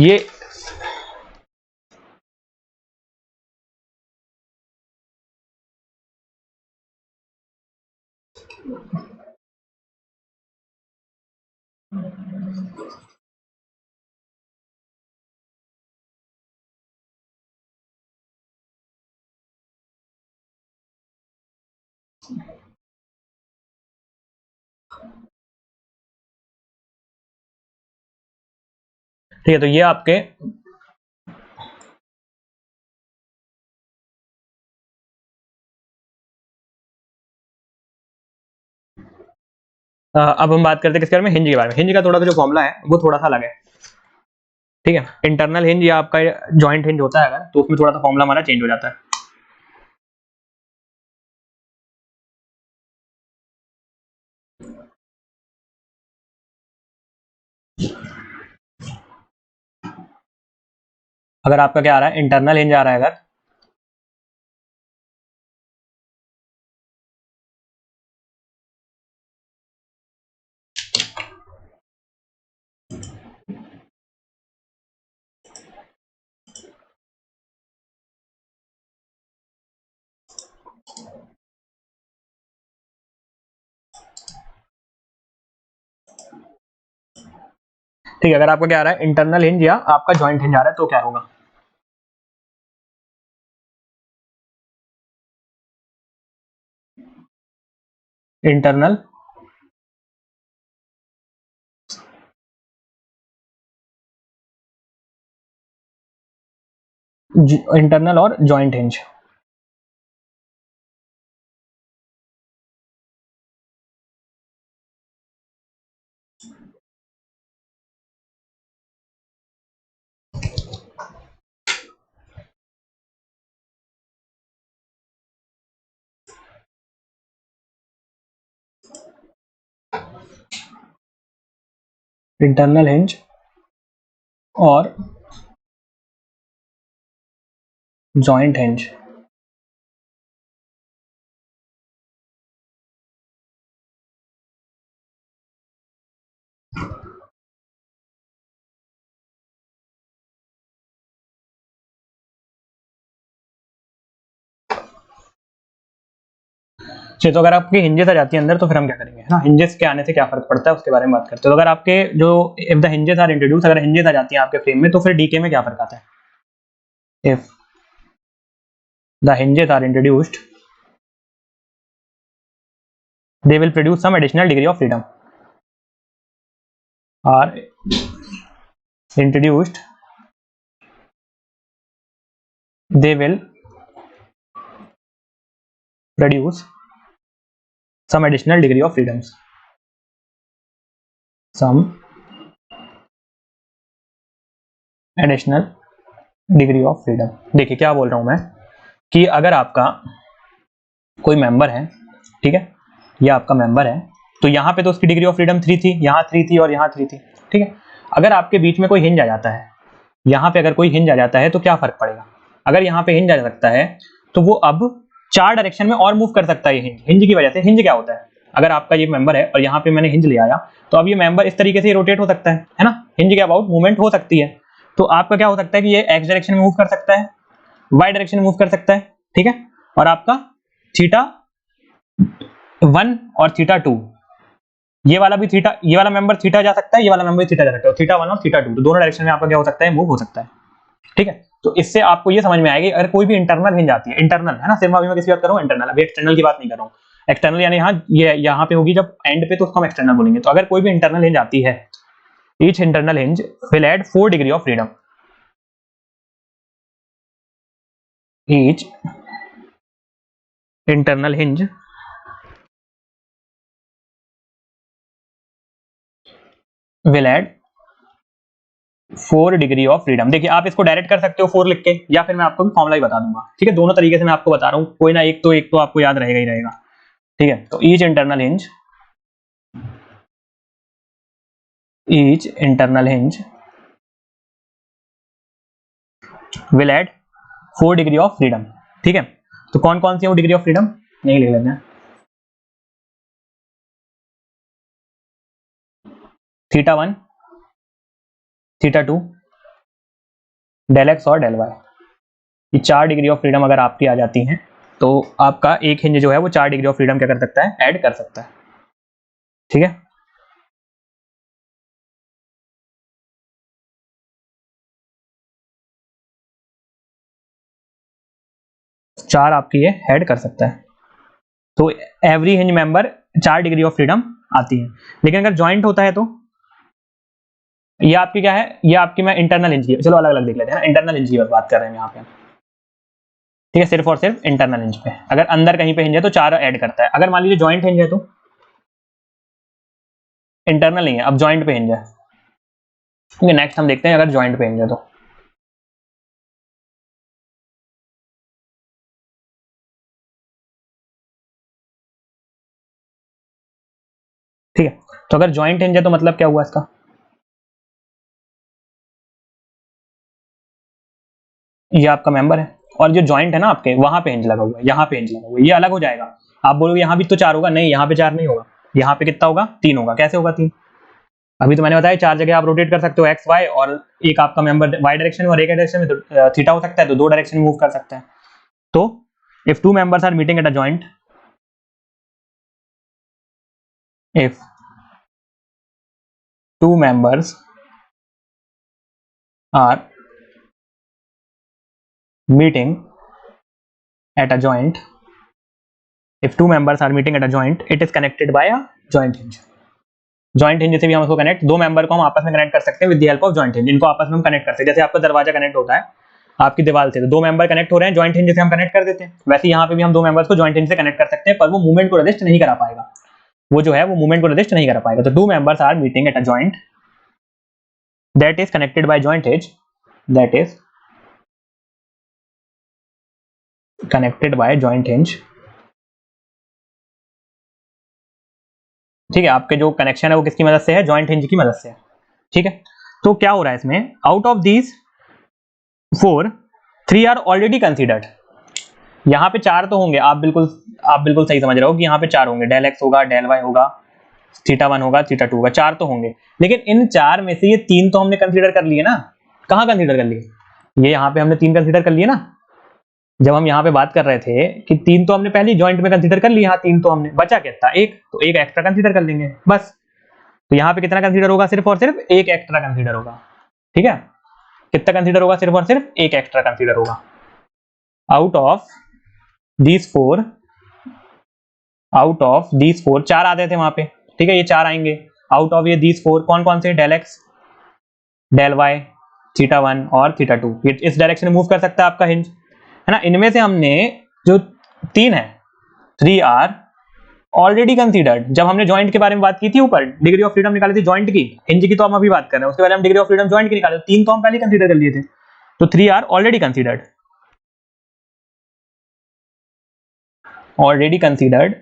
[SPEAKER 1] ये ठीक है, तो ये आपके अब हम बात करते हैं किसके बारे में, हिंज के बारे में। हिंज का थोड़ा सा जो फॉर्मूला है वो थोड़ा सा अलग है, ठीक है। इंटरनल हिंज या आपका जॉइंट हिंज होता है अगर, तो उसमें थोड़ा सा फॉर्मूला हमारा चेंज हो जाता है। अगर आपका क्या आ रहा है, इंटरनल हिंज आ रहा है अगर, ठीक है, अगर आपका क्या आ रहा है इंटरनल हिंज या आपका जॉइंट हिंज आ रहा है तो क्या होगा, इंटरनल इंटरनल और जॉइंट हिंज, इंटरनल हिंज और जॉइंट हिंज, चलिए, तो अगर आपकी हिंजेस आ जाती है अंदर तो फिर हम क्या करेंगे, है ना, हिंजेस के आने से क्या फर्क पड़ता है उसके बारे में बात करते हैं। तो अगर आपके जो if the hinges are introduce, अगर हिंजेस आ जाती हैं आपके फ्रेम में तो फिर डीके में क्या फर्क आता है। If the hinges are introduced they will produce some additional degree of freedom, are introduced they will produce some additional degree of freedoms, some additional degree of freedom। देखिए क्या बोल रहा हूं मैं कि अगर आपका कोई मेंबर है, ठीक है, ये आपका मेंबर है, तो यहाँ पे तो उसकी डिग्री ऑफ फ्रीडम 3 थी, यहाँ 3 थी और यहाँ 3 थी, ठीक है। अगर आपके बीच में कोई हिंज आ जाता है, यहाँ पे अगर कोई हिंज आ जाता है तो क्या फर्क पड़ेगा। अगर यहाँ पे हिंज आ सकता है तो वो अब 4 डायरेक्शन में और मूव कर सकता है। ये हिंज की वजह से, हिंज क्या होता है, अगर आपका ये मेंबर है और यहाँ पे मैंने हिंज ले आया तो अब ये मेंबर इस तरीके से रोटेट हो सकता है ना, हिंज के अबाउट मूवमेंट हो सकती है। तो आपका क्या हो सकता है कि ये एक्स डायरेक्शन में मूव कर सकता है, वाई डायरेक्शन में मूव कर सकता है, ठीक है। और आपका थीटा 1 और थीटा 2, ये वाला भी थीटा, ये वाला मेंबर थीटा जा सकता है, ये वाला मेंबर थीटा जा सकता है, थीटा 1 और थीटा 2, तो दोनों डायरेक्शन में आपका क्या हो सकता है, मूव हो सकता है, ठीक है। तो इससे आपको ये समझ में आएगी अगर कोई भी इंटरनल हिंज आती है, इंटरनल है ना, सिर्फ अभी मैं किसी बात कर रहा हूँ इंटरनल, अभी एक्सटर्नल की बात नहीं कर रहा हूँ। एक्सटर्नल यानी यहाँ पे होगी जब एंड पे तो उसको हम एक्सटर्नल बोलेंगे। तो अगर कोई भी इंटरनल हिंज आती है, each internal hinge will add 4 degree of freedom, each internal hinge will add 4 degree of freedom. देखिए आप इसको डायरेक्ट कर सकते हो 4 लिख के, या फिर मैं आपको फॉर्मूला ही बता दूंगा, ठीक है। दोनों तरीके से मैं आपको बता रहा हूँ, कोई ना एक तो आपको याद रहेगा ही रहेगा, ठीक है। तो each internal hinge will add 4 degree of freedom, ठीक है। तो कौन कौन सी है वो डिग्री ऑफ फ्रीडम, यही लिख लेते हैं, थीटा 1, थीटा 2, डेल एक्स और डेल वाई। ये 4 डिग्री ऑफ फ्रीडम अगर आपकी आ जाती हैं तो आपका एक हिंज जो है वो 4 डिग्री ऑफ फ्रीडम क्या कर सकता है, ऐड कर सकता है, ठीक है। चार आपकी ये ऐड कर सकता है। तो every hinge member 4 degree of freedom आती है। लेकिन अगर ज्वाइंट होता है तो ये आपकी क्या है, ये आपकी मैं इंटरनल हिंज की, चलो अलग अलग देख लेते हैं ना, इंटरनल हिंज की बात कर रहे हैं यहाँ पे, ठीक है, सिर्फ और सिर्फ इंटरनल हिंज पे। अगर अंदर कहीं पे हिंज है तो 4 ऐड करता है। अगर मान लीजिए ज्वाइंट हिंज है तो इंटरनल नहीं है, अब ज्वाइंट पे हिंज है, नेक्स्ट हम देखते हैं अगर ज्वाइंट पे हिंज है तो। ठीक है, तो अगर ज्वाइंट हिंज है तो मतलब क्या हुआ इसका, ये आपका मेंबर है और जो ज्वाइंट है ना आपके, वहां पे हिंज लगा हुआ है, यहाँ पे हिंज लगा हुआ है, ये अलग हो जाएगा। आप बोलोगे यहाँ भी तो 4 होगा, नहीं यहाँ पे 4 नहीं होगा, यहाँ पे कितना होगा, 3 होगा। कैसे होगा 3, अभी तो मैंने बताया 4 जगह आप रोटेट कर सकते हो एक्स वाई, और एक आपका मेंबर वाई डायरेक्शन में और एक डायरेक्शन में, तो थीटा हो सकता है, तो 2 डायरेक्शन में मूव कर सकता है। तो if 2 members are meeting at a joint, if 2 members are meeting at a joint, if 2 members are meeting at a joint, it is connected by a joint hinge। Joint hinge से भी हम उसको कनेक्ट, 2 मेंबर को हम आपस में कनेक्ट कर सकते हैं with the help of joint hinge. इनको आपस में हम कनेक्ट करते हैं, जैसे आपका दरवाजा कनेक्ट होता है आपकी दीवार से, तो 2 मेंबर कनेक्ट हो रहे हैं, जॉइंट हिंज से हम कनेक्ट कर देते हैं। वैसे यहाँ पे भी हम 2 मेंबर्स को जॉइंट हिंज से कनेक्ट कर सकते हैं, पर वो मूवमेंट को रजिस्ट नहीं करा पाएगा, वो जो है वो मूवमेंट को रजिस्ट नहीं कर पाएगा। तो 2 members are meeting at a joint that is connected by joint hinge, that is connected by joint hinge, ठीक है। आपके जो कनेक्शन है वो किसकी मदद से है, जॉइंट हिंज की मदद से है, ठीक है। तो क्या हो रहा है इसमें, out of these 4 3 are already considered. यहाँ पे 4 तो होंगे, आप बिल्कुल सही समझ रहे हो कि यहाँ पे 4 होंगे, डेल एक्स होगा, डेल वाई होगा, थीटा 1 होगा, थीटा 2 होगा, 4 तो होंगे। लेकिन इन 4 में से ये 3 तो हमने कंसीडर कर लिए ना, कहाँ कंसीडर कर लिए, ये यहाँ पे हमने 3 कंसीडर कर लिए ना, जब हम यहाँ पे बात कर रहे थे कि 3 तो हमने पहले जॉइंट में कंसीडर कर लिया, 3 तो हमने, बचा कितना, एक, तो एक एक्स्ट्रा कंसीडर कर लेंगे बस। तो यहाँ पे कितना कंसीडर होगा, सिर्फ और सिर्फ एक एक्स्ट्रा कंसीडर होगा, ठीक है। कितना कंसीडर होगा, सिर्फ और सिर्फ एक एक्स्ट्रा कंसीडर होगा। आउट ऑफ दीज फोर, चार आते थे वहां पे, ठीक है, ये चार आएंगे। आउट ऑफ ये दीज फोर कौन कौन से, del X, del Y, theta 1 और थीटा 2, ये इस डायरेक्शन में मूव कर सकता है आपका हिंज, है ना। इनमें से हमने जो 3 है, 3 आर ऑलरेडी कंसीडर्ड। जब हमने जॉइंट के बारे में बात की थी ऊपर, डिग्री ऑफ फ्रीडम निकाली थी जॉइंट की, हिंज की तो हम अभी बात कर रहे हैं, उसके बारे में डिग्री ऑफ फ्रीडम जॉइंट की निकाले, 3 तो हम पहले कंसीडर कर लिए थे, तो 3 are already considered,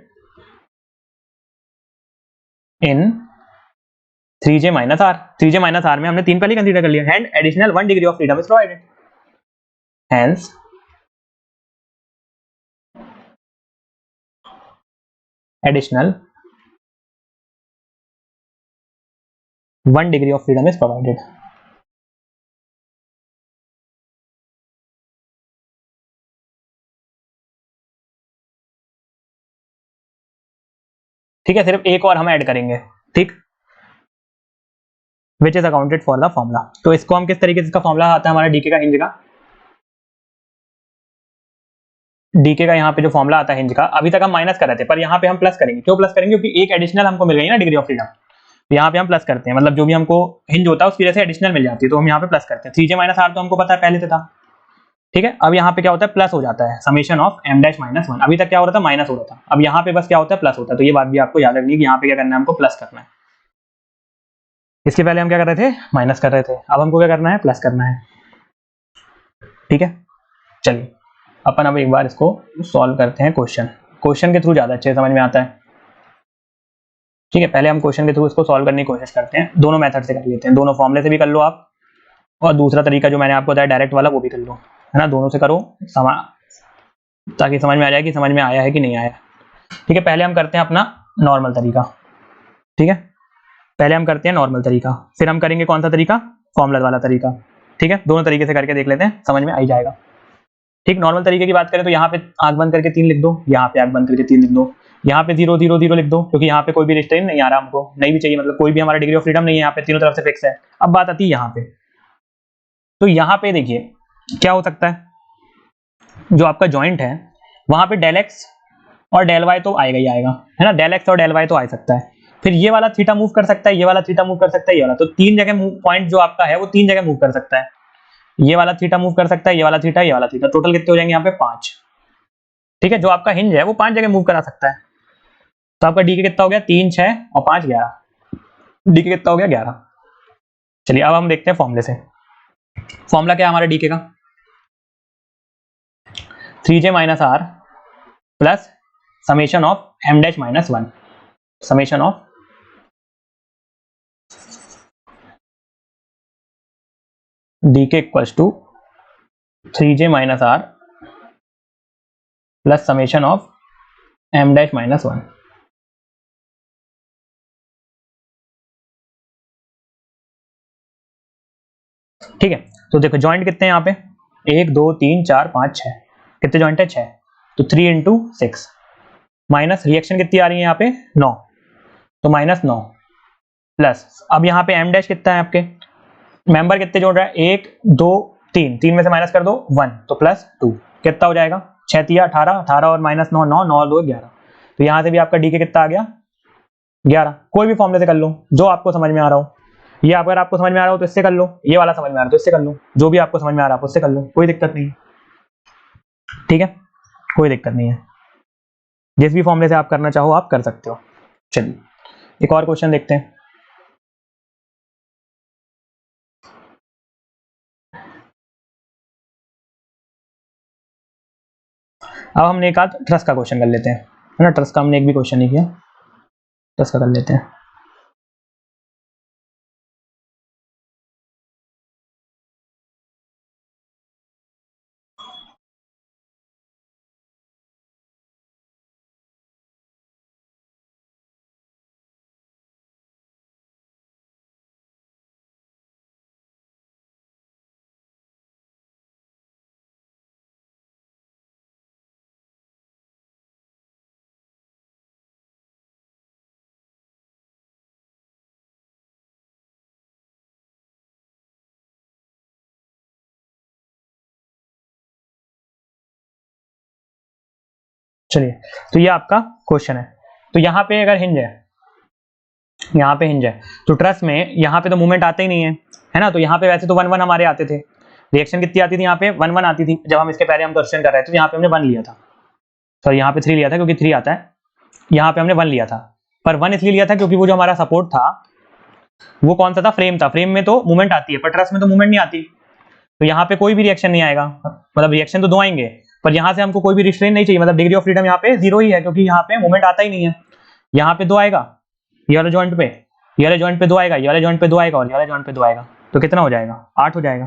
[SPEAKER 1] in 3j minus R. 3j minus R में हमने 3 पहले कंसीडर कर लिया, and additional 1 degree of freedom is provided, hence additional 1 degree of freedom is provided. ठीक है, सिर्फ एक और हम ऐड करेंगे, ठीक, which is accounted for the formula. तो इसको हम किस तरीके से, इसका फॉर्मूला आता है हमारा डीके का, हिंज का, डीके का यहाँ पे जो फॉर्मूला आता है हिंज का, अभी तक हम माइनस कर रहे थे, पर यहाँ पे हम प्लस करेंगे। क्यों प्लस करेंगे, क्योंकि एक एडिशनल हमको मिल गई ना डिग्री ऑफ फ्रीडम, तो यहाँ पे हम प्लस करते हैं, मतलब जो भी हमको हिंज होता है उसकी वजह से एडिशनल मिल जाती है, तो हम यहाँ पे प्लस करते हैं। 3j माइनस आर तो हमको पता है पहले से था, ठीक है। अब यहाँ पे क्या होता है, प्लस हो जाता है, summation of m dash minus 1, अभी तक क्या हो रहा था, माइनस हो रहा था, अब यहाँ पे बस क्या होता है, प्लस होता है। तो ये बात भी आपको याद रखनी है कि यहाँ पे क्या करना है, हमको प्लस करना है। इसके पहले हम क्या कर रहे थे, माइनस कर रहे थे, अब हमको क्या करना है, प्लस करना है, ठीक है। चलिए अपन अब एक बार इसको सॉल्व करते हैं, क्वेश्चन के थ्रू ज्यादा अच्छे समझ में आता है, ठीक है। पहले हम क्वेश्चन के थ्रू इसको सॉल्व करने की कोशिश करते हैं, दोनों मेथड से कर लेते हैं, दोनों फॉर्मूले से भी कर लो आप, और दूसरा तरीका जो मैंने आपको बताया डायरेक्ट वाला, वो भी कर लो, है ना। दोनों से करो ताकि समझ में आ जाए कि समझ में आया है कि नहीं आया, ठीक है। पहले हम करते हैं अपना नॉर्मल तरीका, ठीक है, पहले हम करते हैं नॉर्मल तरीका, फिर हम करेंगे कौन सा तरीका, फॉर्मूला वाला तरीका, ठीक है। दोनों तरीके से करके देख लेते हैं, समझ में आ ही जाएगा, ठीक। नॉर्मल तरीके की बात करें तो यहाँ पे आंख बंद करके 3 लिख दो, यहाँ पे आंख बंद करके 3 लिख दो, यहाँ पे 0 0 0 लिख दो, क्योंकि यहाँ पे कोई भी रिस्ट्रेन नहीं आ रहा, हमको नहीं भी चाहिए, मतलब कोई भी हमारा डिग्री ऑफ फ्रीडम नहीं है यहाँ पे, तीनों तरफ से फिक्स है। अब बात आती है यहाँ पे, तो यहाँ पे देखिए क्या हो सकता है, जो आपका जॉइंट है वहां पे डेल एक्स और डेल वाई तो आएगा ही आएगा, है ना, डेल एक्स और डेल वाई तो आ सकता है, फिर ये वाला थीटा मूव कर सकता है, ये वाला थीटा मूव कर सकता है, ये वाला, तो 3 जगह पॉइंट जो आपका है वो 3 जगह मूव कर सकता है, ये वाला थीटा मूव कर सकता है, ये वाला थीटा, ये वाला थीटा, टोटल कितने हो जाएंगे यहाँ पे 5, ठीक है। जो आपका हिंज है वो 5 जगह मूव करा सकता है, तो आपका डी के कितना हो गया, 3 6 और 5 11, डी के कितना हो गया 11। चलिए अब हम देखते हैं फॉर्मूले से, फॉर्मूला क्या है हमारा डी के का, 3j minus R plus summation of m dash minus 1, summation of D K equals to 3j minus R plus summation of m dash minus 1, ठीक है। तो देखो जॉइंट कितने हैं यहाँ पे, 1 2 3 4 5 6, कितने जॉइंट है 6, तो 3 इंटू 6, माइनस रिएक्शन कितनी आ रही है यहाँ पे 9, तो माइनस 9 प्लस, अब यहाँ पे m डैश कितना है आपके, मेंबर कितने जोड़ रहा है, 1 2 3, 3 में से माइनस कर दो 1, तो प्लस 2, कितना हो जाएगा 6 3 18, 18 और माइनस 9 9, 9 2 11, तो यहाँ से भी आपका डी के कितना आ गया 11। कोई भी फॉर्मूले से कर लो जो आपको समझ में आ रहा हो, ये अगर आपको समझ में आ रहा हो तो इससे कर लो, ये वाला समझ में आ रहा है तो इससे कर लो, जो भी आपको समझ में आ रहा है उससे कर लो, कोई दिक्कत नहीं है, ठीक है, कोई दिक्कत नहीं है, जिस भी फॉर्मूले से आप करना चाहो आप कर सकते हो। चलिए एक और क्वेश्चन देखते हैं, अब हमने एक आध ट्रस्ट का क्वेश्चन कर लेते हैं, है ना, ट्रस्ट का हमने एक भी क्वेश्चन नहीं किया, ट्रस्ट का कर लेते हैं। चलिए, तो ये आपका क्वेश्चन है। तो यहाँ पे अगर हिंज है, यहाँ पे हिंज है, तो ट्रस में यहाँ पे तो मूवमेंट आते ही नहीं है ना। तो यहाँ पे वैसे तो 1 1 हमारे आते थे, रिएक्शन कितनी आती थी यहाँ पे 1 1 आती थी जब हम इसके पहले हम क्वेश्चन कर रहे थे। तो यहाँ पे हमने 1 लिया था, सॉरी यहाँ पे 3 लिया था क्योंकि 3 आता है, यहाँ पे हमने 1 लिया था। पर 1 इसलिए लिया था क्योंकि वो जो हमारा सपोर्ट था वो कौन सा था, फ्रेम था। फ्रेम में तो मूवमेंट आती है पर ट्रस में तो मूवमेंट नहीं आती, तो यहाँ पे कोई भी रिएक्शन नहीं आएगा। मतलब रिएक्शन तो 2 आएंगे पर यहाँ से हमको कोई भी रिस्ट्रेन नहीं चाहिए, मतलब डिग्री ऑफ फ्रीडम यहाँ पे 0 ही है क्योंकि यहाँ पे मूवमेंट आता ही नहीं है। यहाँ पे 2 आएगा ये वाले जॉइंट पे, ये वाले जॉइंट पे 2 आएगा, ये वाले जॉइंट पे 2 आएगा और ये वाले जॉइंट पे 2 आएगा। तो कितना हो जाएगा, 8 हो जाएगा।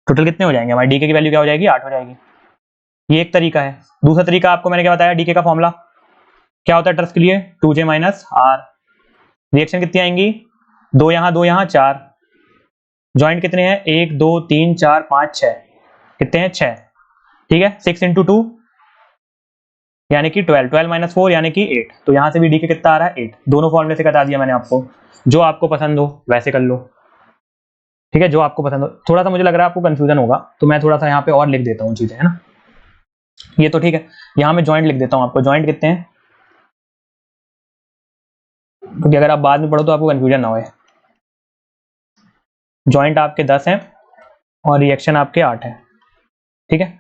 [SPEAKER 1] टोटल कितने हो जाएंगे हमारे डीके की वैल्यू क्या हो जाएगी, 8 हो जाएगी। ये एक तरीका है। दूसरा तरीका आपको मैंने क्या बताया, डीके का फॉर्मूला क्या होता है ट्रस के लिए, 2j माइनस आर। रिएक्शन कितनी आएंगी, 2 यहाँ 4। जॉइंट कितने हैं, 1 2 3 4 5 6, कितने हैं 6, ठीक है। 6 इंटू 2 यानी कि 12, 12 माइनस 4 यानी कि 8। तो यहाँ से भी डीके कितना आ रहा है, 8। दोनों फॉर्मूले से बता दिया मैंने आपको, जो आपको पसंद हो वैसे कर लो, ठीक है, जो आपको पसंद हो। थोड़ा सा मुझे लग रहा है आपको कंफ्यूजन होगा तो मैं थोड़ा सा यहाँ पे और लिख देता हूँ चीजें, है ना। ये तो ठीक है, यहाँ मैं जॉइंट लिख देता हूँ आपको, जॉइंट कितने हैं, क्योंकि अगर आप बाद में पढ़ो तो आपको कंफ्यूजन ना हो। जॉइंट आपके 10 हैं और रिएक्शन आपके 8 है, ठीक है।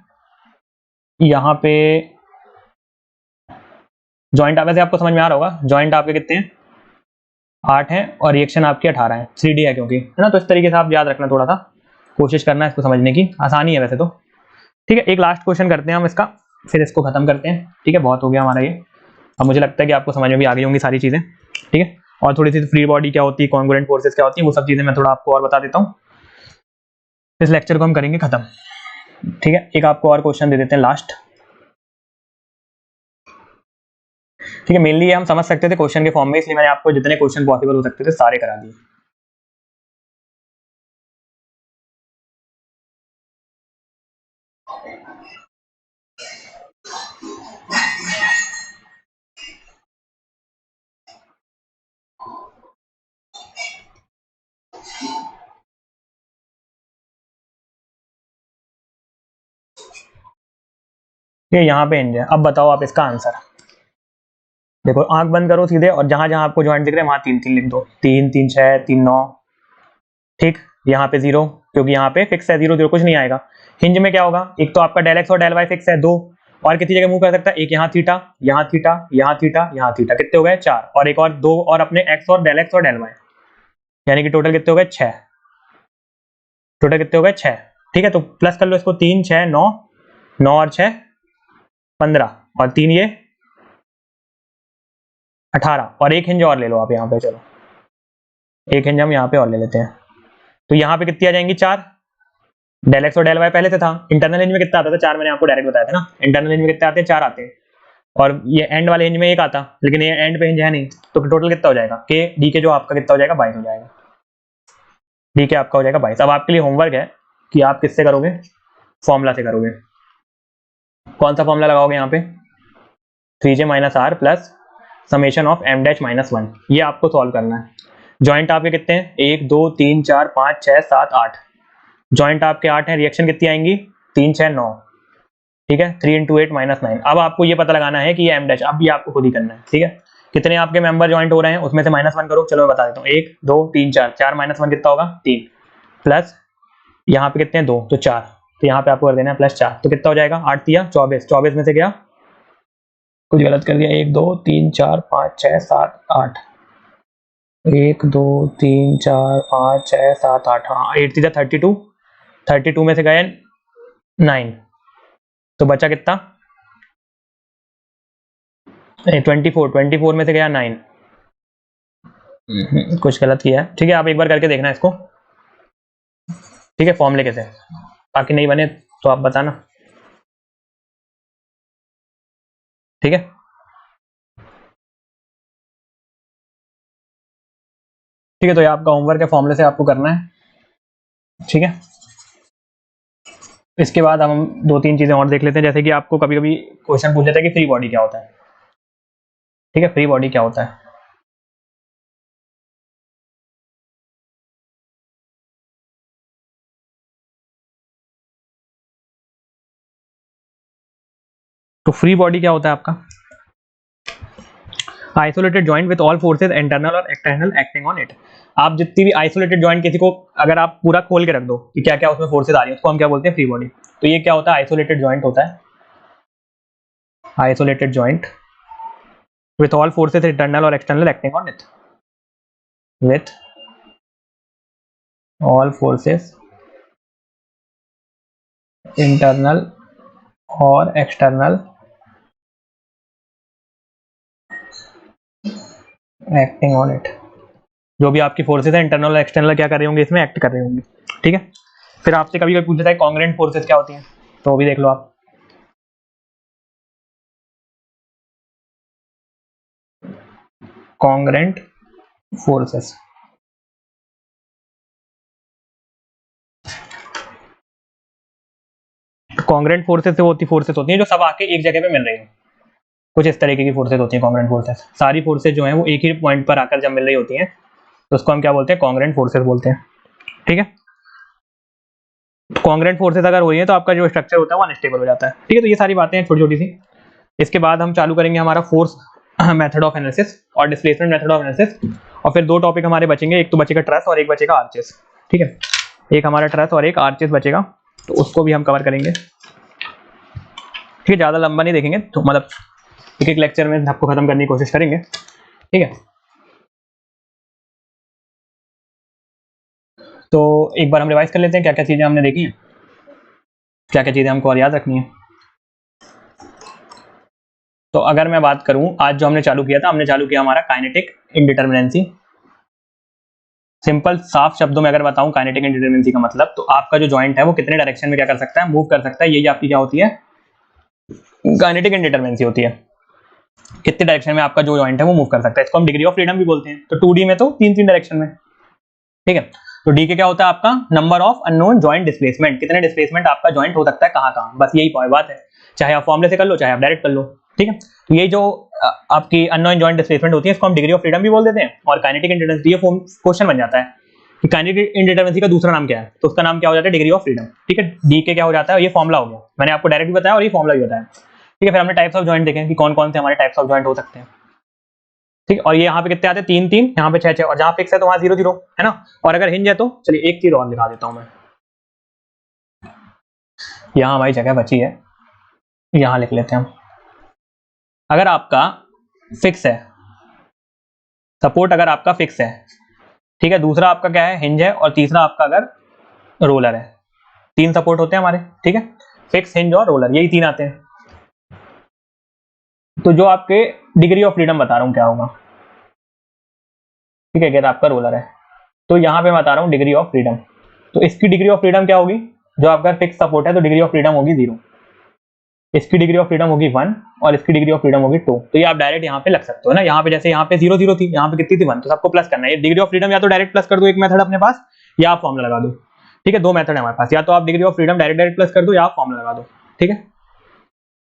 [SPEAKER 1] यहाँ पे जॉइंट वैसे आपको समझ में आ रहा होगा, जॉइंट आपके कितने हैं, 8 हैं और रिएक्शन आपके 18 है, 3D है क्योंकि, है ना। तो इस तरीके से आप याद रखना, थोड़ा सा कोशिश करना इसको समझने की, आसानी है वैसे तो, ठीक है। एक लास्ट क्वेश्चन करते हैं हम इसका, फिर इसको खत्म करते हैं, ठीक है। बहुत हो गया हमारा ये, अब मुझे लगता है कि आपको समझ में भी आ गई होंगी सारी चीजें, ठीक है। और थोड़ी सी फ्री बॉडी क्या होती है, कॉन्ग्रुएंट फोर्सेस क्या होती है, वो सब चीजें मैं थोड़ा आपको और बता देता हूँ। इस लेक्चर को हम करेंगे खत्म, ठीक है। एक आपको और क्वेश्चन दे देते हैं लास्ट, ठीक है। मेनली ये हम समझ सकते थे क्वेश्चन के फॉर्म में, इसलिए मैंने आपको जितने क्वेश्चन पॉसिबल हो सकते थे सारे करा दिए। ये यहाँ पे इंज है। अब बताओ आप इसका आंसर, देखो आंख बंद करो सीधे और जहां जहां आपको ज्वाइंट दिख रहे हैं वहां 3 3 लिख दो, 3 3 6 3 9, ठीक। यहाँ पे 0 क्योंकि यहाँ पे फिक्स है, 0 0 कुछ नहीं आएगा। हिंज में क्या होगा, एक तो आपका डेल एक्स और डेल वाई फिक्स है 2, और कितनी जगह मूव कर सकता है, एक यहाँ थीटा, यहाँ थीटा, यहाँ थीटा, यहाँ थीटा, कितने हो गए 4, और एक और 2 और अपने एक्स और डेल वाई, यानी कि टोटल कितने हो गए 6, टोटल कितने हो गए 6, ठीक है। तो प्लस कर लो इसको, 3 6 9, 9 और 6 15, और 3 ये 18, और एक हिंज और ले लो आप यहाँ पे, चलो एक हिंज हम यहाँ पे और ले लेते हैं। तो यहाँ पे कितनी आ जाएंगी 4, डेल एक्स और डेल वाई पहले से था। इंटरनल रेंज में कितना आता था 4, मैंने आपको डायरेक्ट बताया था ना, इंटरनल रेंज में कितने आते हैं 4 आते हैं, और ये एंड वाले हिंज में 1 आता, लेकिन ये एंड पे हिंज है नहीं, तो टोटल कितना हो जाएगा, के डी के जो आपका कितना हो जाएगा 22 हो जाएगा, डी के आपका हो जाएगा 22। अब आपके लिए होमवर्क है कि आप किससे करोगे, फॉर्मूला से करोगे। कौन सा फॉर्मूला लगाओगे यहाँ पे, 3j minus R plus summation of M dash minus 1, ये आपको सॉल्व करना है। जॉइंट आपके कितने हैं, 1 2 3 4 5 6 7 8, जॉइंट आपके 8 हैं, रिएक्शन कितनी आएंगी 3 6 9, ठीक है। 3 इंटू 8 माइनस 9। अब आपको ये पता लगाना है कि ये एम डैश, अब ये आपको खुद ही करना है, ठीक है। कितने आपके मेंबर ज्वाइंट हो रहे हैं उसमें से -1 करो, चलो मैं बता देता हूँ, 1 2 3 4, 4 माइनस 1 कितना होगा 3, प्लस यहाँ पे कितने हैं 2, तो 4, तो यहाँ पे आपको कर देना है +4, तो कितना हो जाएगा 8 दिया 24, 24 में से गया, कुछ गलत कर दिया, 1 2 3 4 5 6 7 8, 1 2 3 4 5 6 7 8, हाँ 8 सीधा 32, 32 में से गए 9, तो बचा कितना 24, 24 में से गया 9, कुछ गलत किया है, ठीक है। आप एक बार करके देखना इसको, ठीक है, फॉर्मूले कैसे, बाकी नहीं बने तो आप बताना, ठीक है। ठीक है, तो ये आपका होमवर्क है, फॉर्मूले से आपको करना है, ठीक है। इसके बाद हम 2 3 चीजें और देख लेते हैं, जैसे कि आपको कभी कभी क्वेश्चन पूछ लेता है कि फ्री बॉडी क्या होता है, ठीक है, फ्री बॉडी क्या होता है। तो फ्री बॉडी क्या होता है आपका? Isolated joint with all forces internal और एक्सटर्नल एक्टिंग ऑन इट। आप जितनी भी आइसोलेटेड जॉइंट किसी को अगर आप पूरा खोल के रख दो कि क्या क्या उसमें फोर्सेज आ रही है, उसको हम क्या बोलते हैं? Free body. तो ये क्या होता है? आइसोलेटेड जॉइंट होता है, isolated joint with all forces internal और external acting on it, with all forces internal और एक्सटर्नल एक्टिंग ऑन इट। जो भी आपकी फोर्सेज है इंटरनल और एक्सटर्नल क्या कर रहे होंगे? इसमें एक्ट कर रहे होंगे। ठीक है। फिर आपसे कभी कभी पूछता है कॉन्ग्रेंट फोर्सेज क्या होती हैं, तो वो भी देख लो आप। कॉन्ग्रेंट फोर्सेस, कॉन्ग्रेंट फोर्सेस से होती फोर्सेस होती हैं जो सब आके एक जगह पे मिल रही हैं। कुछ इस तरीके की फोर्सेस होती हैं कॉन्ग्रेंट फोर्सेस। सारी फोर्सेस जो हैं वो एक ही पॉइंट पर आकर जब मिल रही होती हैं तो उसको हम क्या बोलते हैं? कॉन्ग्रेंट फोर्सेस बोलते हैं। ठीक है। कॉन्ग्रेंट फोर्सेस अगर हो रही है तो आपका जो स्ट्रक्चर होता है वो अनस्टेबल हो जाता है। ठीक है। तो ये सारी बातें हैं छोटी छोटी सी। इसके बाद हम चालू करेंगे हमारा फोर्स मेथड ऑफ एनालिसिस और डिस्प्लेसमेंट मेथड ऑफ एनालिसिस। और फिर दो टॉपिक हमारे बचेंगे, एक तो बचेगा ट्रस और एक बचेगा आर्चेस। ठीक है। एक हमारा ट्रस और एक आर्चेस बचेगा, तो उसको भी हम कवर करेंगे। ठीक है। ज़्यादा लंबा नहीं देखेंगे, तो मतलब एक एक लेक्चर में सबको खत्म करने की कोशिश करेंगे। ठीक है। तो एक बार हम रिवाइज कर लेते हैं क्या क्या चीज़ें हमने देखी हैं, क्या क्या चीज़ें हमको और याद रखनी है। तो अगर मैं बात करूं, आज जो हमने चालू किया था, हमने चालू किया हमारा काइनेटिक इंडिटरमिनेंसी। सिंपल साफ शब्दों में अगर बताऊं काइनेटिक इंडिटरमिनेंसी का मतलब, तो आपका जो जॉइंट है वो कितने डायरेक्शन में क्या कर सकता है? मूव कर सकता है। यही आपकी क्या होती है? काइनेटिक इंडिटरमिनेंसी होती है। कितने डायरेक्शन में आपका जो जॉइंट है वो मूव कर सकता है। इसको हम डिग्री ऑफ फ्रीडम भी बोलते हैं। तो 2D में तो तीन तीन डायरेक्शन में। ठीक है। तो डी के क्या होता है आपका? Number of unknown joint displacement. कितने डिस्प्लेसमेंट आपका जॉइंट हो सकता है कहां कहां, बस यही बात है। चाहे आप फॉर्मूले से कर लो, चाहे आप डायरेक्ट कर लो। ठीक है। तो ये जो आपकी अननोन जॉइंट डिस्प्लेसमेंट होती है इसको हम डिग्री ऑफ फ्रीडम भी बोल देते हैं। और काइनेटिक इंडिटरमिनेंसी, ये क्वेश्चन बन जाता है कि काइनेटिक इंडिटरमिनेंसी का दूसरा नाम क्या है, तो उसका नाम क्या हो जाता है? Degree of freedom. ठीक है। डी के क्या हो जाता है? ये फॉर्मुला हो गया, मैंने आपको डायरेक्ट भी बताया और ये फॉर्मुला भी बताया। ठीक है। फिर हमने टाइप्स ऑफ जॉइंट देखे कि कौन कौन से हमारे टाइप्स ऑफ जॉइंट हो सकते हैं। ठीक है। और ये यहाँ पे कितने आते हैं? 3 3, यहाँ पे 6 6, और जहाँ फिक्स है तो वहाँ 0 0 है ना। और अगर हिंज है तो चलिए एक चीज और दिखा देता हूँ मैं। यहाँ हमारी जगह बची है, यहाँ लिख लेते हैं हम। अगर आपका फिक्स है, सपोर्ट अगर आपका फिक्स है, ठीक है, दूसरा आपका क्या है? हिंज है, और तीसरा आपका अगर रोलर है। 3 सपोर्ट होते हैं हमारे। ठीक है। फिक्स, हिंज और रोलर, यही 3 आते हैं। तो जो आपके डिग्री ऑफ फ्रीडम बता रहा हूँ क्या होगा? ठीक है। अगर आपका रोलर है तो यहाँ पे मैं बता रहा हूँ डिग्री ऑफ फ्रीडम। तो इसकी डिग्री ऑफ फ्रीडम क्या होगी? जो आपका फिक्स सपोर्ट है तो डिग्री ऑफ फ्रीडम होगी 0, इसकी डिग्री ऑफ फ्रीडम होगी 1, और इसकी डिग्री ऑफ फ्रीडम होगी 2। तो ये आप डायरेक्ट यहाँ पे लग सकते हो ना। यहाँ पे जैसे यहाँ पे 0 0 थी, यहाँ पे कितनी थी? 1, तो सबको प्लस करना है। ये डिग्री ऑफ फ्रीडम या तो डायरेक्ट प्लस कर दो एक मेथड अपने पास, या आप फॉर्मुला लगा दो। ठीक है। 2 मेथड है हमारे पास, या तो आप degree of freedom direct plus कर दो या आप फॉर्मुला लगा दो। ठीक है।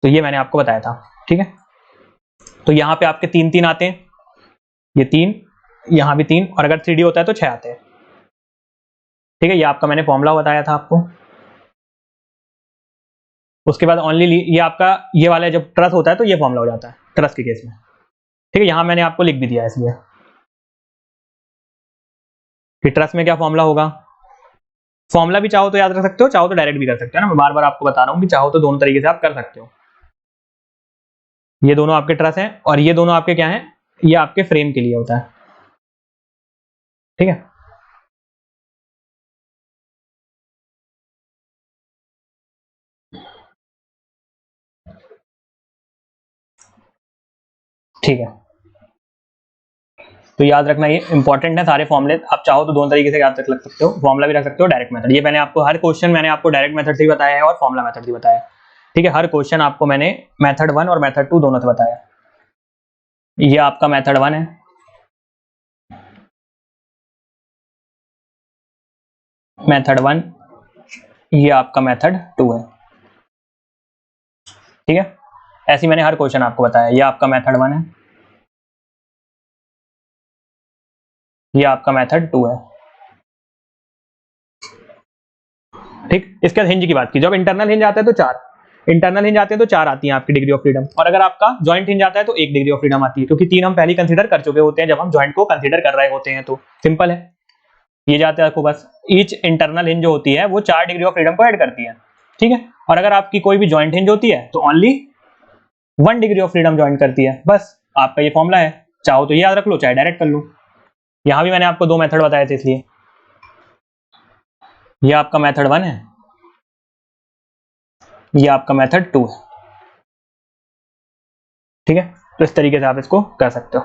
[SPEAKER 1] तो ये मैंने आपको बताया था। ठीक है। तो यहाँ पे आपके 3 3 आते हैं, ये 3, यहाँ भी 3, और अगर 3D होता है तो 6 आते हैं। ठीक है। ये आपका मैंने फॉर्मुला बताया था आपको। उसके बाद ओनली ये आपका ये वाला जब ट्रस होता है तो ये फॉर्मुला हो जाता है ट्रस के केस में। ठीक है। यहाँ मैंने आपको लिख भी दिया है इसलिए कि ट्रस में क्या फॉर्मुला होगा। फॉर्मुला भी चाहो तो याद रख सकते हो, चाहो तो डायरेक्ट भी कर सकते हो ना। मैं बार बार आपको बता रहा हूँ कि चाहो तो दोनों तरीके से आप कर सकते हो। ये दोनों आपके ट्रस हैं और ये दोनों आपके क्या हैं? ये आपके फ्रेम के लिए होता है। ठीक है। ठीक है। तो याद रखना, ये इंपॉर्टेंट है सारे फॉर्मुले। आप चाहो तो दोनों तरीके से याद रख सकते हो, फॉर्मुला भी रख सकते हो, डायरेक्ट मेथड। ये मैंने आपको हर क्वेश्चन मैंने आपको डायरेक्ट मेथड से भी बताया है और फॉर्मुला मेथड से बताया है। ठीक है। हर क्वेश्चन आपको मैंने मेथड 1 और मेथड 2 दोनों से बताया। ये आपका मेथड 1 है, मेथड 1, ये आपका मेथड 2 है। ठीक है। ऐसे मैंने हर क्वेश्चन आपको बताया। ये आपका मेथड 1 है, ये आपका मेथड 2 है। ठीक। इसके बाद हिंज की बात की, जब इंटरनल हिंज आता है तो 4, इंटरनल हिंज आते हैं तो 4 आती हैं आपकी डिग्री ऑफ फ्रीडम, और अगर आपका जॉइंट हिंज आता है तो 1 डिग्री ऑफ फ्रीडम आती है, क्योंकि 3 हम पहले कंसीडर कर चुके होते हैं जब हम जॉइंट को कंसीडर कर रहे होते हैं। तो सिंपल है, ये जाते हैं आपको बस। ईच इंटरनल हिंज जो होती है वो 4 डिग्री ऑफ फ्रीडम को ऐड करती है, ठीक है। और अगर आपकी कोई भी जॉइंट हिंज होती है तो only 1 degree of freedom join करती है। बस आपका ये फॉर्मूला है, चाहो तो ये याद रख लो, चाहे डायरेक्ट कर लो। यहां भी मैंने आपको 2 मेथड बताए थे, इसलिए ये आपका मेथड 1 है, ये आपका मेथड 2 है, ठीक है। तो इस तरीके से आप इसको कर सकते हो,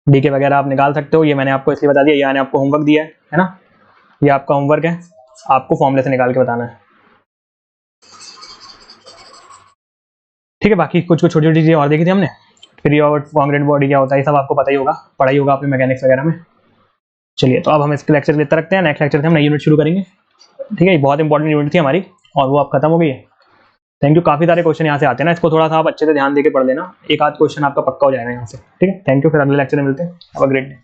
[SPEAKER 1] डीके वगैरह आप निकाल सकते हो। ये मैंने आपको इसलिए बता दिया, ये मैंने आपको होमवर्क दिया है ना, ये आपका होमवर्क है, आपको फॉर्मूले से निकाल के बताना है, ठीक है। बाकी कुछ कुछ छोटी छोटी चीजें और देखी थी हमने, फ्री और कांग्रुएंट बॉडी क्या होता है, ये सब आपको पता ही होगा, पढ़ाई होगा आपने मैकेनिक्स वगैरह में। चलिए, तो अब हम इसके लेक्चर लेते रखते हैं, नेक्स्ट लेक्चर से हम नई यूनिट शुरू करेंगे, ठीक है। बहुत इंपॉर्टेंट यूनिट थी हमारी और वो अब खत्म हो गई है। Thank you. काफी सारे क्वेश्चन यहाँ से आते हैं ना, इसको थोड़ा सा आप अच्छे से ध्यान देके पढ़ लेना, एक आध क्वेश्चन आपका पक्का हो जाएगा यहाँ से, ठीक है। थैंक यू, फिर अगले लेक्चर में मिलते हैं। Have a great day.